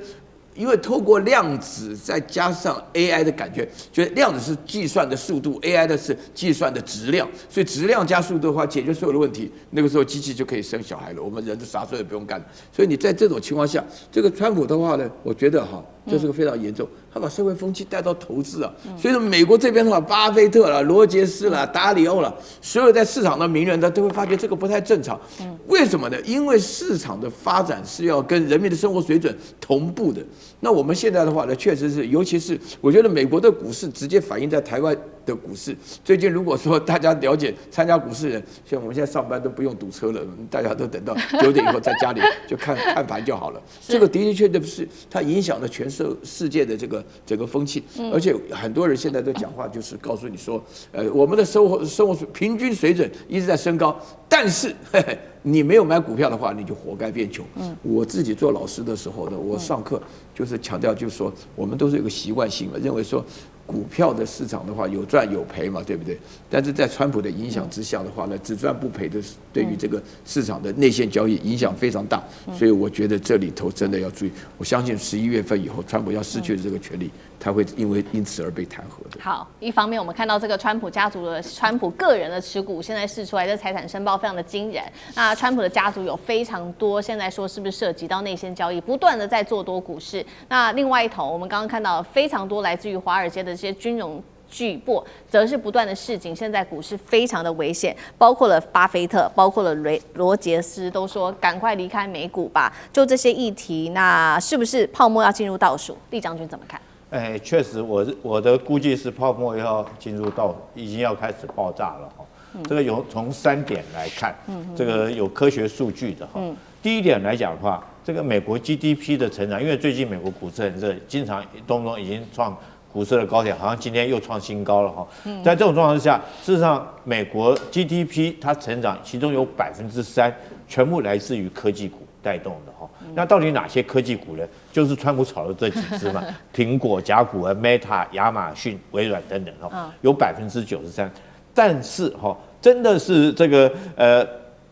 因為透過量子再加上 AI 的感覺，覺得量子是計算的速度 ，AI 的是計算的質量，所以質量加速度的話，解決所有的問題，那個時候機器就可以生小孩了，我們人就啥事也不用幹。所以你在這種情況下，這個川普的話呢，我覺得哈，這是個非常嚴重，他把社會風氣帶到投資啊。所以說美國這邊的話，巴菲特啦、羅傑斯啦、達里歐啦，所有在市場的名人呢，都會發覺這個不太正常。為什麼呢？因為市場的發展是要跟人民的生活水準同步的。那我們現在的話呢，確實是，尤其是我覺得美國的股市直接反映在台灣的股市。最近如果說大家了解參加股市的人，像我們現在上班都不用堵車了，大家都等到9點以後在家裡就看盤就好了。這個的確確是它影響了全世界的這個整個風氣，而且很多人現在都講話就是告訴你說，我們的生活平均水準一直在升高，但是你沒有買股票的話，你就活該變窮。我自己做老師的時候呢，我上課就是強調，就是說我們都是有個習慣性嘛，認為說股票的市場的話有賺有賠嘛，對不對？但是在川普的影響之下的話呢，只賺不賠的，對於這個市場的內線交易影響非常大。所以我覺得這裡頭真的要注意。我相信11月份以後，川普要失去的這個權利，他會因此而被彈劾的。好，一方面我們看到這個川普家族的川普個人的持股現在釋出來的財產申報非常的驚人。那川普的家族有非常多，現在說是不是涉及到內線交易，不斷的在做多股市。那另外一頭，我們剛剛看到非常多來自於華爾街的這些金融巨擘，則是不斷的示警，現在股市非常的危險，包括了巴菲特，包括了羅傑斯，都說趕快離開美股吧。就這些議題，那是不是泡沫要進入倒數？酈將軍怎麼看？確實，我的估計是泡沫要進入已經要開始爆炸了哈。這個有從3點來看，這個有科學數據的哈。第一點來講的話，這個美國 GDP 的成長，因為最近美國股市很熱，經常動不動已經創股市的高點，好像今天又創新高了哈。在這種狀況之下，事實上美國 GDP 它成長，其中有3%全部來自於科技股帶動的哈。那到底哪些科技股呢？就是川普炒的這幾隻嘛，蘋果、甲骨文、Meta、亞馬遜、微軟等等哈，有93%。但是哈，真的是這個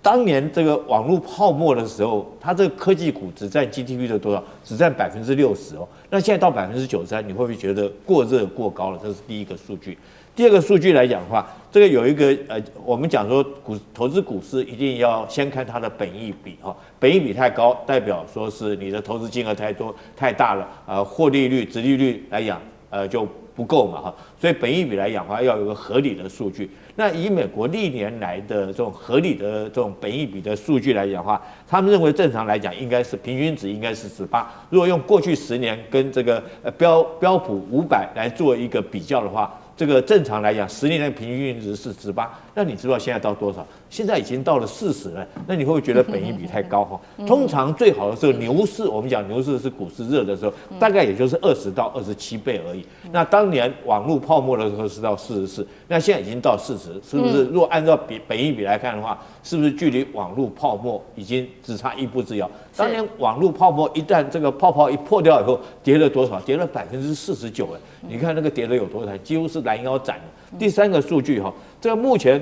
當年這個網絡泡沫的時候，它這個科技股只占 GDP 的多少？只占60%哦。那現在到93%，你会不會覺得過熱過高了？這是第一個數據。第二個數據來講的話，這個有一個我們講說投資股市一定要先看它的本益比哈，本益比太高，代表說是你的投資金額太多太大了，獲利率、殖利率來講就不夠嘛哈，所以本益比來講的話，要有一個合理的數據。那以美國歷年來的這種合理的這種本益比的數据來講的話，他們認為正常來講應該是平均值應該是18。如果用過去10年跟這個標普500來做一個比較的話，這個正常來講10年的平均值是18，那你知道現在到多少？現在已經到了40了，那你会不会覺得本益比太高哈？通常最好的时候牛市，我們講牛市是股市熱的時候，大概也就是20到27倍而已。那当年網絡泡沫的時候是到44，那現在已經到40，是不是？如果按照本益比來看的話，是不是距離網絡泡沫已經只差一步之遙？當年網絡泡沫一旦这個泡泡一破掉以後，跌了多少？跌了49%了。你看那個跌的有多慘，幾乎是攔腰斬了。第三個數據哈，這個目前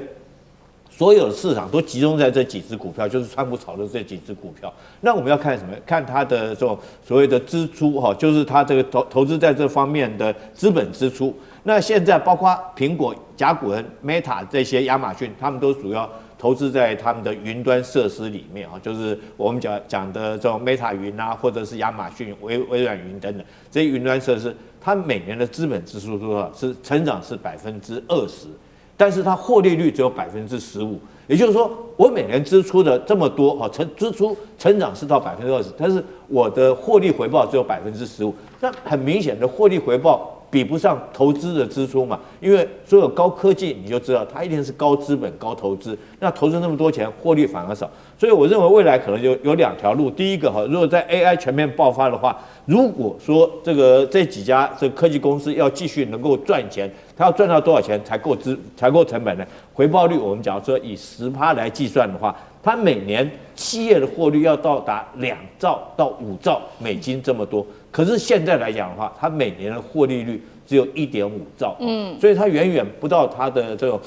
所有的市場都集中在這幾隻股票，就是川普炒的這幾隻股票。那我們要看什麼？看它的這種所謂的支出哈，就是它這個投資在這方面的資本支出。那現在包括蘋果、甲骨文、Meta 這些亞馬遜，他們都主要投資在他們的雲端設施裡面啊，就是我們講的這種 Meta 雲啊，或者是亞馬遜、微軟雲等等這些雲端設施，它每年的資本支出多少？是成長是20%，但是它獲利率只有15%。也就是說，我每年支出的這麼多哈，支出成長是到20%，但是我的獲利回報只有15%。那很明顯的獲利回報比不上投資的支出嘛，因為所有高科技你就知道，它一定是高資本、高投資，那投資那麼多錢，獲利反而少。所以我認為未來可能有2條路。第一個哈，如果在 AI 全面爆發的話，如果說這幾家這個科技公司要繼續能夠賺錢，它要賺到多少錢才夠成本呢？回報率我們假如說以10%來計算的話，它每年企業的獲利要到達2兆到5兆美金這麼多。可是現在來講的話，它每年的獲利率只有1.5兆，所以它遠遠不到它的這種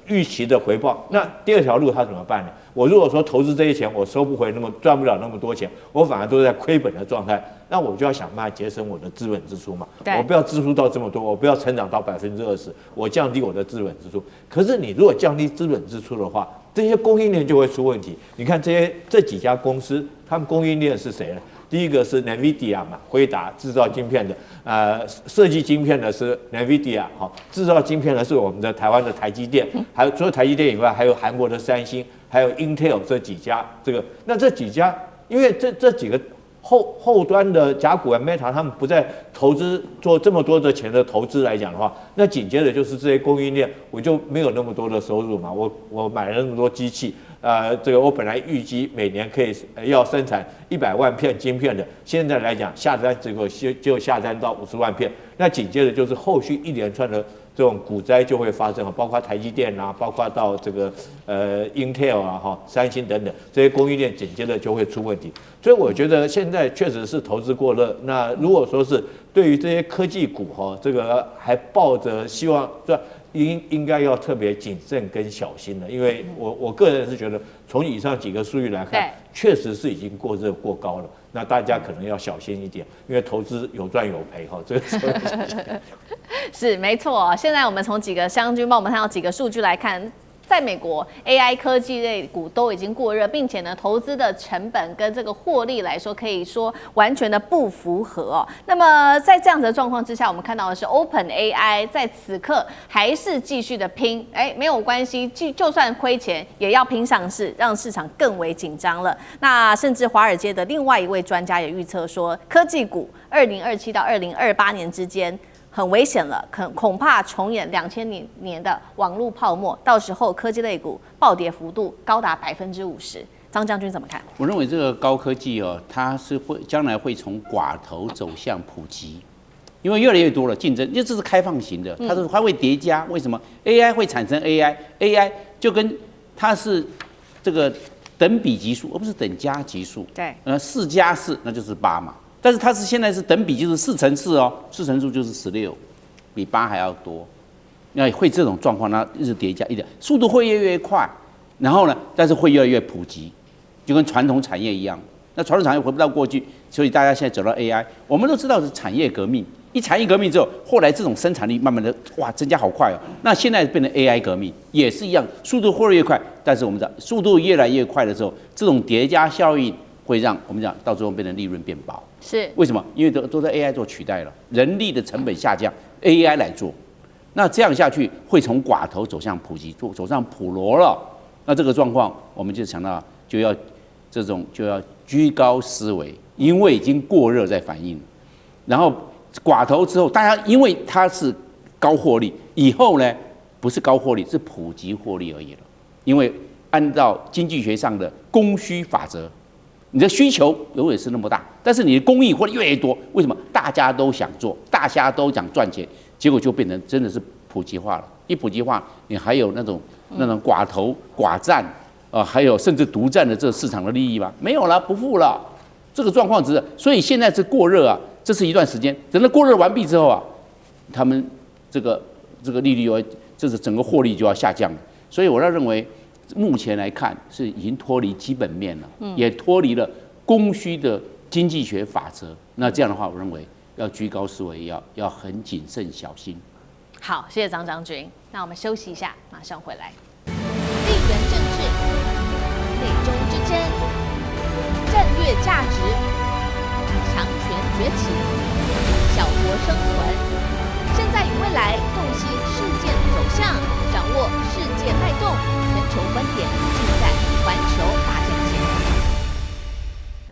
預期的回報。那第2條路它怎麼辦呢？我如果說投資這些錢我收不回賺不了那麼多錢，我反而都是在虧本的狀態，那我就要想辦法節省我的資本支出嘛。我不要支出到這麼多，我不要成長到20%，我降低我的資本支出。可是你如果降低資本支出的話，這些供應鏈就會出問題。你看這幾家公司，他們供應鏈是誰呢？第一個是 NVIDIA 嘛，輝達製造晶片的，設計晶片的是 NVIDIA， 好，製造晶片的是我們的台灣的台積電，還有除了台積電以外，還有韓國的三星，還有 Intel 這幾家。那這幾家，因為這幾個後端的甲骨文 Meta 他們不再投資做這麼多的錢的投資來講的話，那緊接着就是這些供應鏈，我就沒有那麼多的收入嘛，我買了那麼多機器。我本來預計每年可以要生產100萬片晶片的，現在來講下單結果就下單到50萬片，那緊接着就是後續一連串的這種股災就會發生，包括台積電啊，包括到Intel 啊、三星等等這些供應鏈緊接着就會出問題，所以我覺得現在確實是投資過熱。那如果說是對於這些科技股還抱着希望，應該要特別謹慎跟小心的，因為我個人是覺得，從以上幾個數據來看，確實是已經過熱過高了。那大家可能要小心一點，因為投資有賺有賠哈，這個時候是沒錯。現在我們從幾個湘軍幫我們看到幾個數據來看。在美國 ，AI 科技類股都已經過熱，並且呢，投資的成本跟這個獲利來說，可以說完全的不符合哦。那麼在這樣子的狀況之下，我們看到的是 OpenAI 在此刻還是繼續的拼，沒有關係，就算虧錢也要拼上市，讓市場更為緊張了。那甚至華爾街的另外一位專家也預測說，科技股2027到2028年之間。很危險了，恐怕重演2000年的網絡泡沫，到時候科技類股暴跌幅度高達50%。張將軍怎麼看？我認為這個高科技它是將來會從寡頭走向普及，因為越來越多了競爭，因為這是開放型的，它會疊加。為什麼 AI 會產生 AI 就跟它是這個等比級數，而不是等加級數。對，4加4那就是8嘛。但是它现在是等比，就是4乘4哦，4乘數就是16，比8還要多。那會這種狀況，那一直疊加，速度會越來越快，然後呢，但是會越來越普及，就跟傳統產業一樣。那傳統產業回不到過去，所以大家現在走到 AI， 我們都知道是產業革命。一產業革命之後，後來這種生產力慢慢的增加好快哦。那現在變成 AI 革命，也是一樣，速度會越快，但是我們知道速度越來越快的時候，這種疊加效應會讓我們講到最後變成利潤變薄。是為什麼？因為都在 AI 做取代了，人力的成本下降 ，AI 來做，那這樣下去會從寡頭走向普及，走上普羅了。那這個狀況，我們就想到就要居高思維，因為已經過熱在反應。然後寡頭之後，大家因為它是高獲利，以後呢不是高獲利，是普及獲利而已了。因為按照經濟學上的供需法則，你的需求永遠是那麼大，但是你的供應獲利越来越多，為什麼？大家都想做，大家都想賺錢，結果就變成真的是普及化了。一普及化，你還有那種寡頭寡占還有甚至獨占的這個市場的利益嗎？沒有了，不復了。這個狀況只是，所以現在是過熱啊，這是一段時間。等到過熱完畢之後啊，他們這個利率就是整個獲利就要下降了。所以我要認為，目前來看是已經脫離基本面了，也脫離了供需的經濟學法則。那這樣的話，我認為要居高思維，要很謹慎小心。好，謝謝張將軍。那我們休息一下，馬上回来。地缘政治、美中之争、戰略價值、強權崛起、小國生存，現在與未來洞悉事件走向，掌握世界脈動，全球觀點盡在環球大戰線。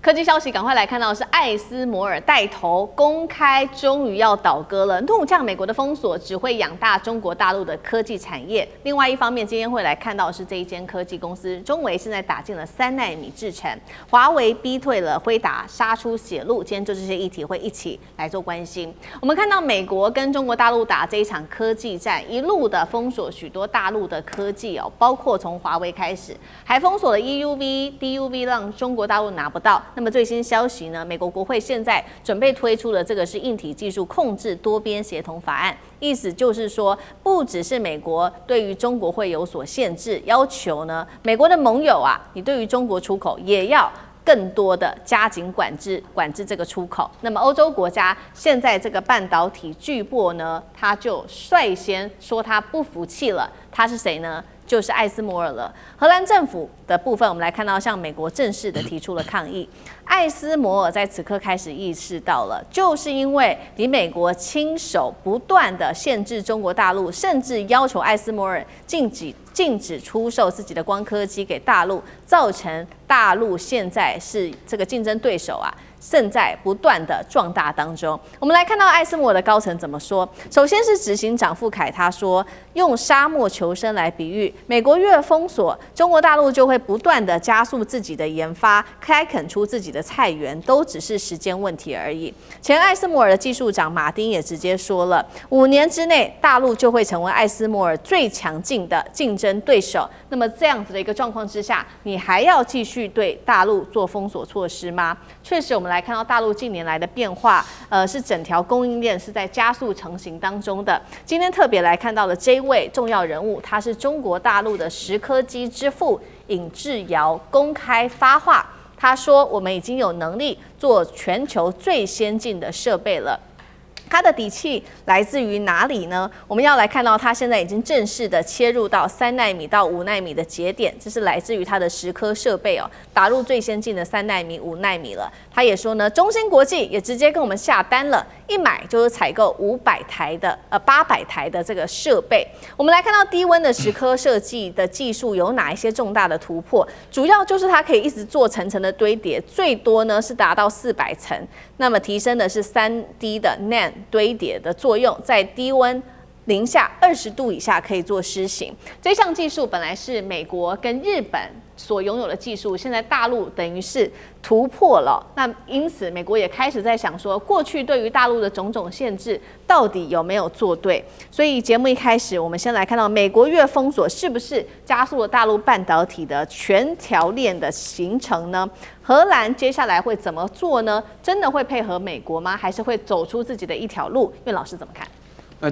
科技消息，趕快來看到的是艾斯摩爾帶頭公開，終於要倒戈了，怒嗆美國的封鎖，只會養大中國大陸的科技產業。另外一方面，今天會來看到的是這一間科技公司中微，現在打進了3奈米製程，華為逼退了輝達，殺出血路。今天就這些議題會一起來做關心。我們看到美國跟中國大陸打這一場科技戰，一路的封鎖許多大陸的科技哦，包括從華為開始，還封鎖了 EUV、DUV， 讓中國大陸拿不到。那麼最新消息呢？美國國會現在準備推出的這個是硬體技術控制多邊協同法案，意思就是說，不只是美國對於中國會有所限制，要求呢，美國的盟友啊，你對於中國出口也要更多的加緊管制這個出口。那麼歐洲國家現在這個半導體巨擘呢，他就率先說他不服氣了。他是誰呢？就是艾斯摩爾了。荷蘭政府的部分，我们來看到，向美國正式的提出了抗議。艾斯摩爾在此刻開始意識到了，就是因為你美國親手不斷的限制中國大陸，甚至要求艾斯摩爾禁止出售自己的光刻機給大陸，造成大陸現在是這個競爭對手啊，正在不斷的壯大當中。我們來看到艾斯摩爾的高層怎麼說。首先是執行長傅凱，他說，用沙漠求生來比喻，美國越封鎖，中國大陸就會不斷的加速自己的研發，開墾出自己的菜園，都只是時間問題而已。前艾斯摩爾的技術長馬丁也直接說了，5年之內，大陸就會成為艾斯摩爾最強勁的競爭對手。那麼這樣子的一個狀況之下，你還要繼續對大陸做封鎖措施嗎？確實，我們來看到大陸近年來的變化，是整條供應鏈是在加速成型當中的。今天特別來看到了這一位重要人物，他是中國大陸的蝕刻機之父尹志堯公開發話，他說：“我們已經有能力做全球最先進的設備了。”他的底氣來自於哪裡呢？我們要來看到，他現在已經正式的切入到3奈米到5奈米的節點，這是來自於他的蝕刻設備哦，打入最先進的3奈米、5奈米了。他也說呢，中芯國際也直接跟我們下單了，一買就是採購800台的這個設備。我們來看到低溫的蝕刻設計的技術有哪一些重大的突破？主要就是它可以一直做層層的堆疊，最多呢是達到400層，那麼提升的是3D 的 NAND 堆疊的作用，在低溫零下20度以下可以做施行。這項技術本來是美國跟日本所擁有的技術，現在大陸等於是突破了。那因此，美國也開始在想說，過去對於大陸的種種限制到底有沒有做對？所以節目一開始，我們先來看到美國越封鎖，是不是加速了大陸半導體的全條鏈的形成呢？荷蘭接下來會怎麼做呢？真的會配合美國嗎？還是會走出自己的一條路？苑老師怎麼看？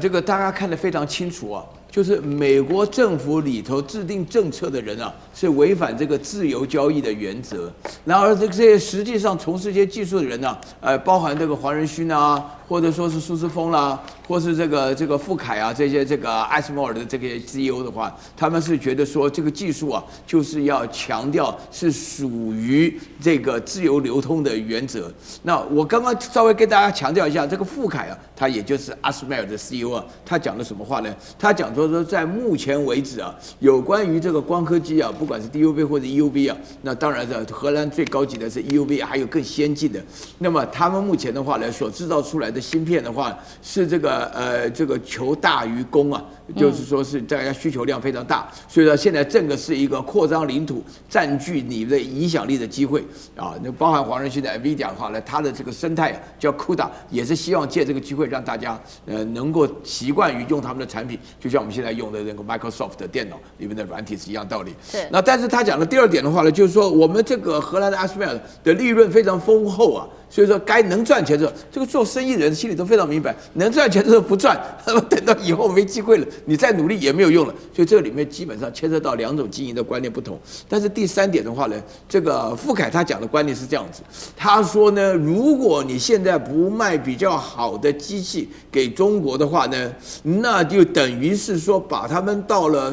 這個大家看得非常清楚啊，就是美國政府裡頭制定政策的人啊，是違反這個自由交易的原則。然而這些實際上從事這些技術的人啊，包含這個黃仁勳啊，或者說是蘇姿豐啦，或是這個傅凱啊，這些這個艾斯摩爾的這個 CEO 的話，他們是覺得說這個技術啊，就是要強調是屬於這個自由流通的原則。那我剛剛稍微跟大家強調一下，這個傅凱啊，他也就是艾斯摩爾的 CEO 啊，他講了什麼話呢？他講說在目前為止啊，有關於這個光刻機啊，不管是 DUV 或者 EUV 啊，那當然是荷蘭最高級的是 EUV， 還有更先進的。那麼他們目前的話呢，所製造出來的芯片的話，是這個求大於供啊，就是說是大家需求量非常大，所以说现在这個是一個擴張領土、佔據你的影響力的機會啊。那包含黃仁勳的 NVIDIA 的話呢，它的這個生態叫 CUDA， 也是希望借這個機會讓大家能夠習慣於用他們的產品，就像我們現在用的那個 Microsoft 的電腦裡面的軟體是一樣道理。是。那但是他講的第二點的話呢，就是說我們這個荷蘭的 ASML 的利潤非常豐厚啊。所以說，該能賺錢的時候，這個做生意人心裡都非常明白，能賺錢的時候不賺，那麼等到以後沒機會了，你再努力也沒有用了。所以這裡面基本上牽涉到兩種經營的觀念不同。但是第三點的話呢，這個富凱他講的觀念是這樣子，他說呢，如果你現在不賣比較好的機器給中國的話呢，那就等於是說把他們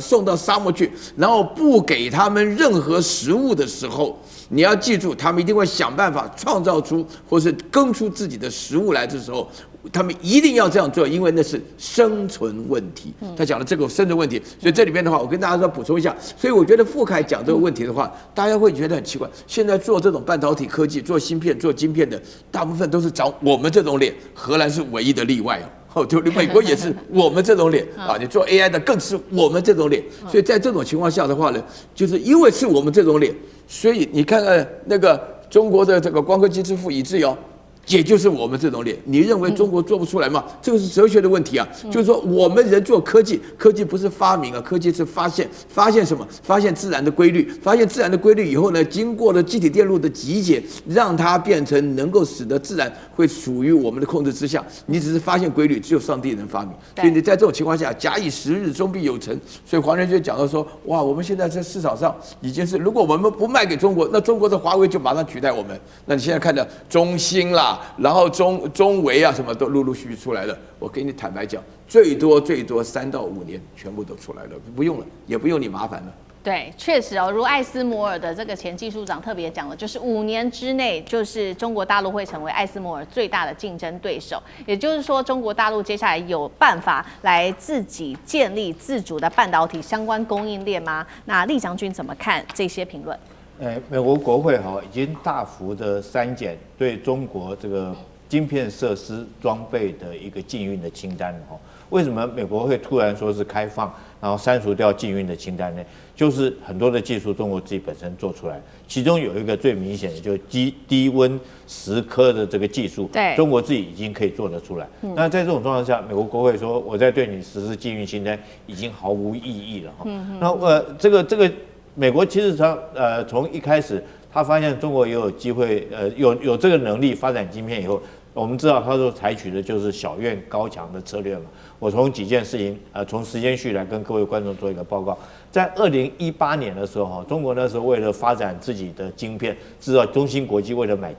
送到沙漠去，然後不給他們任何食物的時候。你要記住，他們一定會想辦法創造出或是耕出自己的食物來的時候，他們一定要這樣做，因為那是生存問題。他講了這個生存問題，所以這裡面的話，我跟大家說補充一下。所以我覺得富凱講這個問題的話，大家會覺得很奇怪。現在做這種半導體科技、做芯片、做晶片的，大部分都是長我們這種臉，荷蘭是唯一的例外哦。對，美國也是我們這種臉啊，你做 AI 的更是我們這種臉。所以在這種情況下的話呢，就是因為是我們這種臉。所以你看看那個中國的這個光刻機之父以至堯，也就是我們這種臉。你認為中國做不出來嗎？這個是哲學的問題啊。就是說我們人做科技，科技不是發明啊，科技是發現。發現什麼？發現自然的規律。發現自然的規律以後呢，經過了積體電路的集結，讓它變成能夠使得自然會屬於我們的控制之下。你只是發現規律，只有上帝能發明。所以你在這種情況下，假以時日，終必有成。所以黃仁勳講到說，哇，我們現在在市場上已經是，如果我們不賣給中國，那中國的華為就馬上取代我們。那你現在看到中興啦，然後中微啊，什麼都陸陸續續出來了。我給你坦白講，最多3到5年全部都出來了，不用了，也不用你麻煩了。对，確實哦，如艾斯摩爾的這個前技術長特別講了，就是5年之內，就是中國大陸會成為艾斯摩爾最大的競爭對手。也就是說，中國大陸接下來有辦法來自己建立自主的半導體相關供應鏈嗎？那酈將軍怎麼看這些評論？美國國會已經大幅的刪減對中國這個晶片設施裝備的一個禁運的清單了。為什麼美國會突然說是開放，然後刪除掉禁運的清單呢？就是很多的技術中國自己本身做出來，其中有一個最明顯的就是低溫蝕刻的這個技術，對，中國自己已經可以做得出來。那在這種狀況下，美國國會說我在對你實施禁運清單已經毫無意義了。那這個美國其實從一開始他發現中國也有機會，有這個能力發展晶片以後。我們知道，他說採取的就是小院高牆的策略嘛。我從幾件事情，從時間序來跟各位觀眾做一個報告。在2018年的時候，中國那時候為了發展自己的晶片，知道中芯國際為了買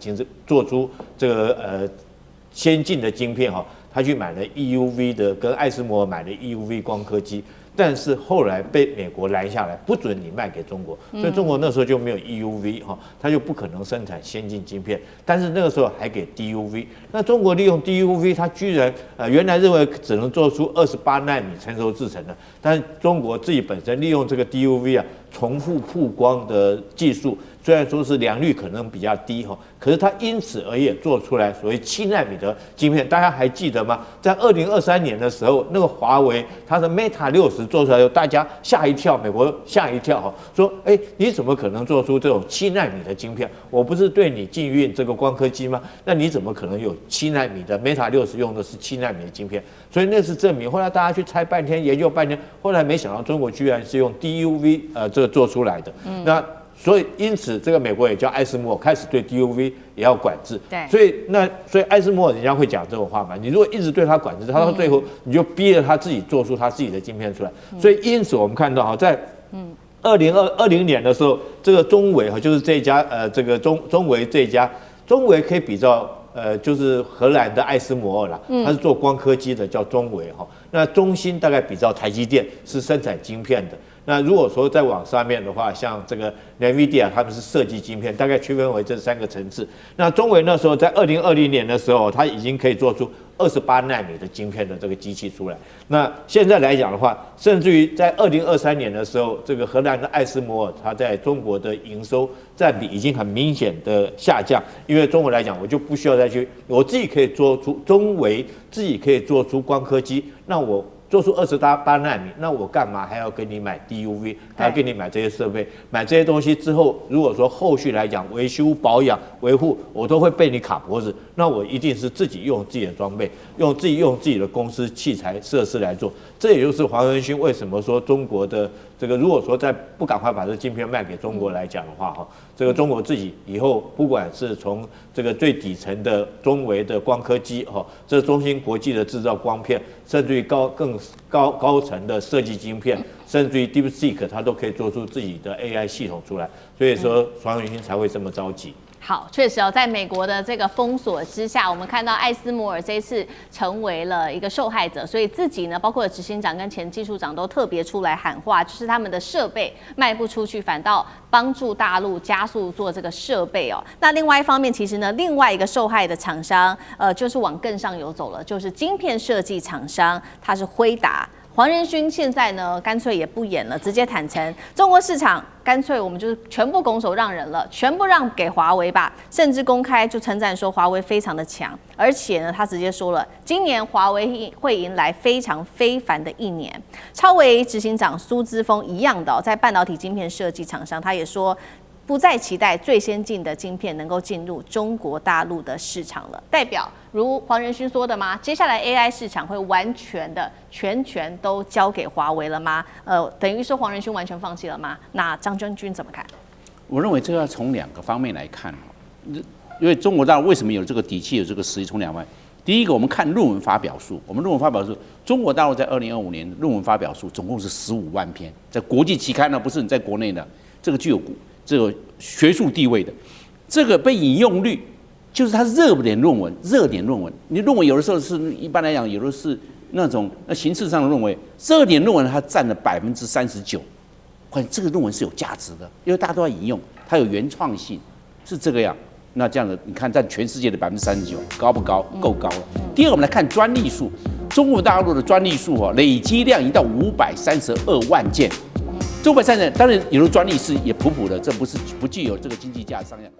做出這個先進的晶片他去買了 EUV 的，跟艾斯摩爾買了 EUV 光刻機。但是後來被美國攔下來，不准你賣給中國，所以中國那時候就沒有 EUV 它就不可能生產先進晶片。但是那個時候還給 DUV， 那中國利用 DUV， 它居然原來認為只能做出28奈米成熟製程的，但是中國自己本身利用這個 DUV 重複曝光的技術，雖然說是良率可能比較低可是它因此而也做出來所謂7奈米的晶片。大家還記得嗎？在2023年的時候，那個華為它的 Mate 60做出來以後，大家嚇一跳，美國嚇一跳說你怎麼可能做出這種7奈米的晶片？我不是對你禁運這個光刻機嗎？那你怎麼可能有7奈米的 Mate 60用的是7奈米的晶片？所以那是證明。後來大家去猜半天，研究半天，後來沒想到中國居然是用 DUV 這個做出來的。那所以因此這個美國也叫艾斯摩爾開始對 DUV 也要管制。对。所以艾斯摩爾人家會講這種話嘛？你如果一直對他管制，他到最後你就逼着他自己做出他自己的晶片出來。所以因此我們看到在2020年的時候，這個中微就是這一家這個中微這一家，中微可以比照就是荷蘭的艾斯摩爾啦，它是做光刻機的，叫中微那中芯大概比照台積電是生產晶片的。那如果說再往上面的話，像這個 NVIDIA 他們是設計晶片，大概區分為這3個層次。那中微那時候在2020年的時候，它已經可以做出28奈米的晶片的這個機器出來。那現在來講的話，甚至於在2023年的時候，這個荷蘭的艾斯摩爾，它在中國的營收佔比已經很明顯的下降，因為中國來講，我就不需要再去，我自己可以做出中微自己可以做出光刻機，那我做出28奈米，那我幹嘛還要跟你買 DUV， 還要跟你買這些設備？買這些東西之後，如果說後續來講維修、保養、維護，我都會被你卡脖子，那我一定是自己用自己的裝備，用自己的公司器材設施來做。這也就是黄仁勳為什麼說中國的這個，如果說在不趕快把這晶片賣給中國來講的話，哈，這個中国自己以後不管是從這個最底層的中微的光刻機，哈，這中芯國際的製造光片，甚至於更高層的設計晶片，甚至於 DeepSeek， 它都可以做出自己的 AI 系統出來。所以說黃仁勳才會這麼着急。好，確實哦，在美國的這個封鎖之下，我們看到艾斯摩爾這一次成為了一個受害者，所以自己呢，包括執行長跟前技術長都特別出來喊話，就是他們的設備賣不出去，反倒幫助大陸加速做這個設備哦。那另外一方面，其實呢，另外一個受害的廠商，就是往更上游走了，就是晶片設計廠商，它是輝達。黃仁勳現在呢，乾脆也不演了，直接坦承中國市場，乾脆我們就是全部拱手讓人了，全部讓給華為吧，甚至公開就稱讚說華為非常的強，而且呢，他直接說了，今年華為會迎來非常非凡的一年。超微執行長蘇姿豐一樣的，在半導體晶片設計廠商，他也說，不再期待最先進的晶片能夠進入中國大陸的市場了，代表如黃仁勳說的嗎？接下來 AI 市場會完全的全權都交給華為了嗎？等於說黃仁勳完全放棄了嗎？那張將軍怎麼看？我認為這個要從2個方面來看，因為中國大陸為什麼有這個底氣、有這個實力，從2方面。第一個，我們看論文發表數，我們論文發表數，中國大陸在2025年論文發表數總共是15萬篇，在國際期刊呢，不是你在國內的，這個具有這個學術地位的，這個被引用率就是它熱點論文。你論文有的時候是一般來講，有的是那種形式上的論文，熱點論文它佔了39%，關鍵這個論文是有價值的，因為大家都要引用，它有原創性，是這個樣。那這樣的你看，佔全世界的39%，高不高？夠高了。第二，我們來看專利數，中國大陸的專利數累積量已經到532萬件。530，當然有的專利是也普普的，這不具有這個經濟價值商量。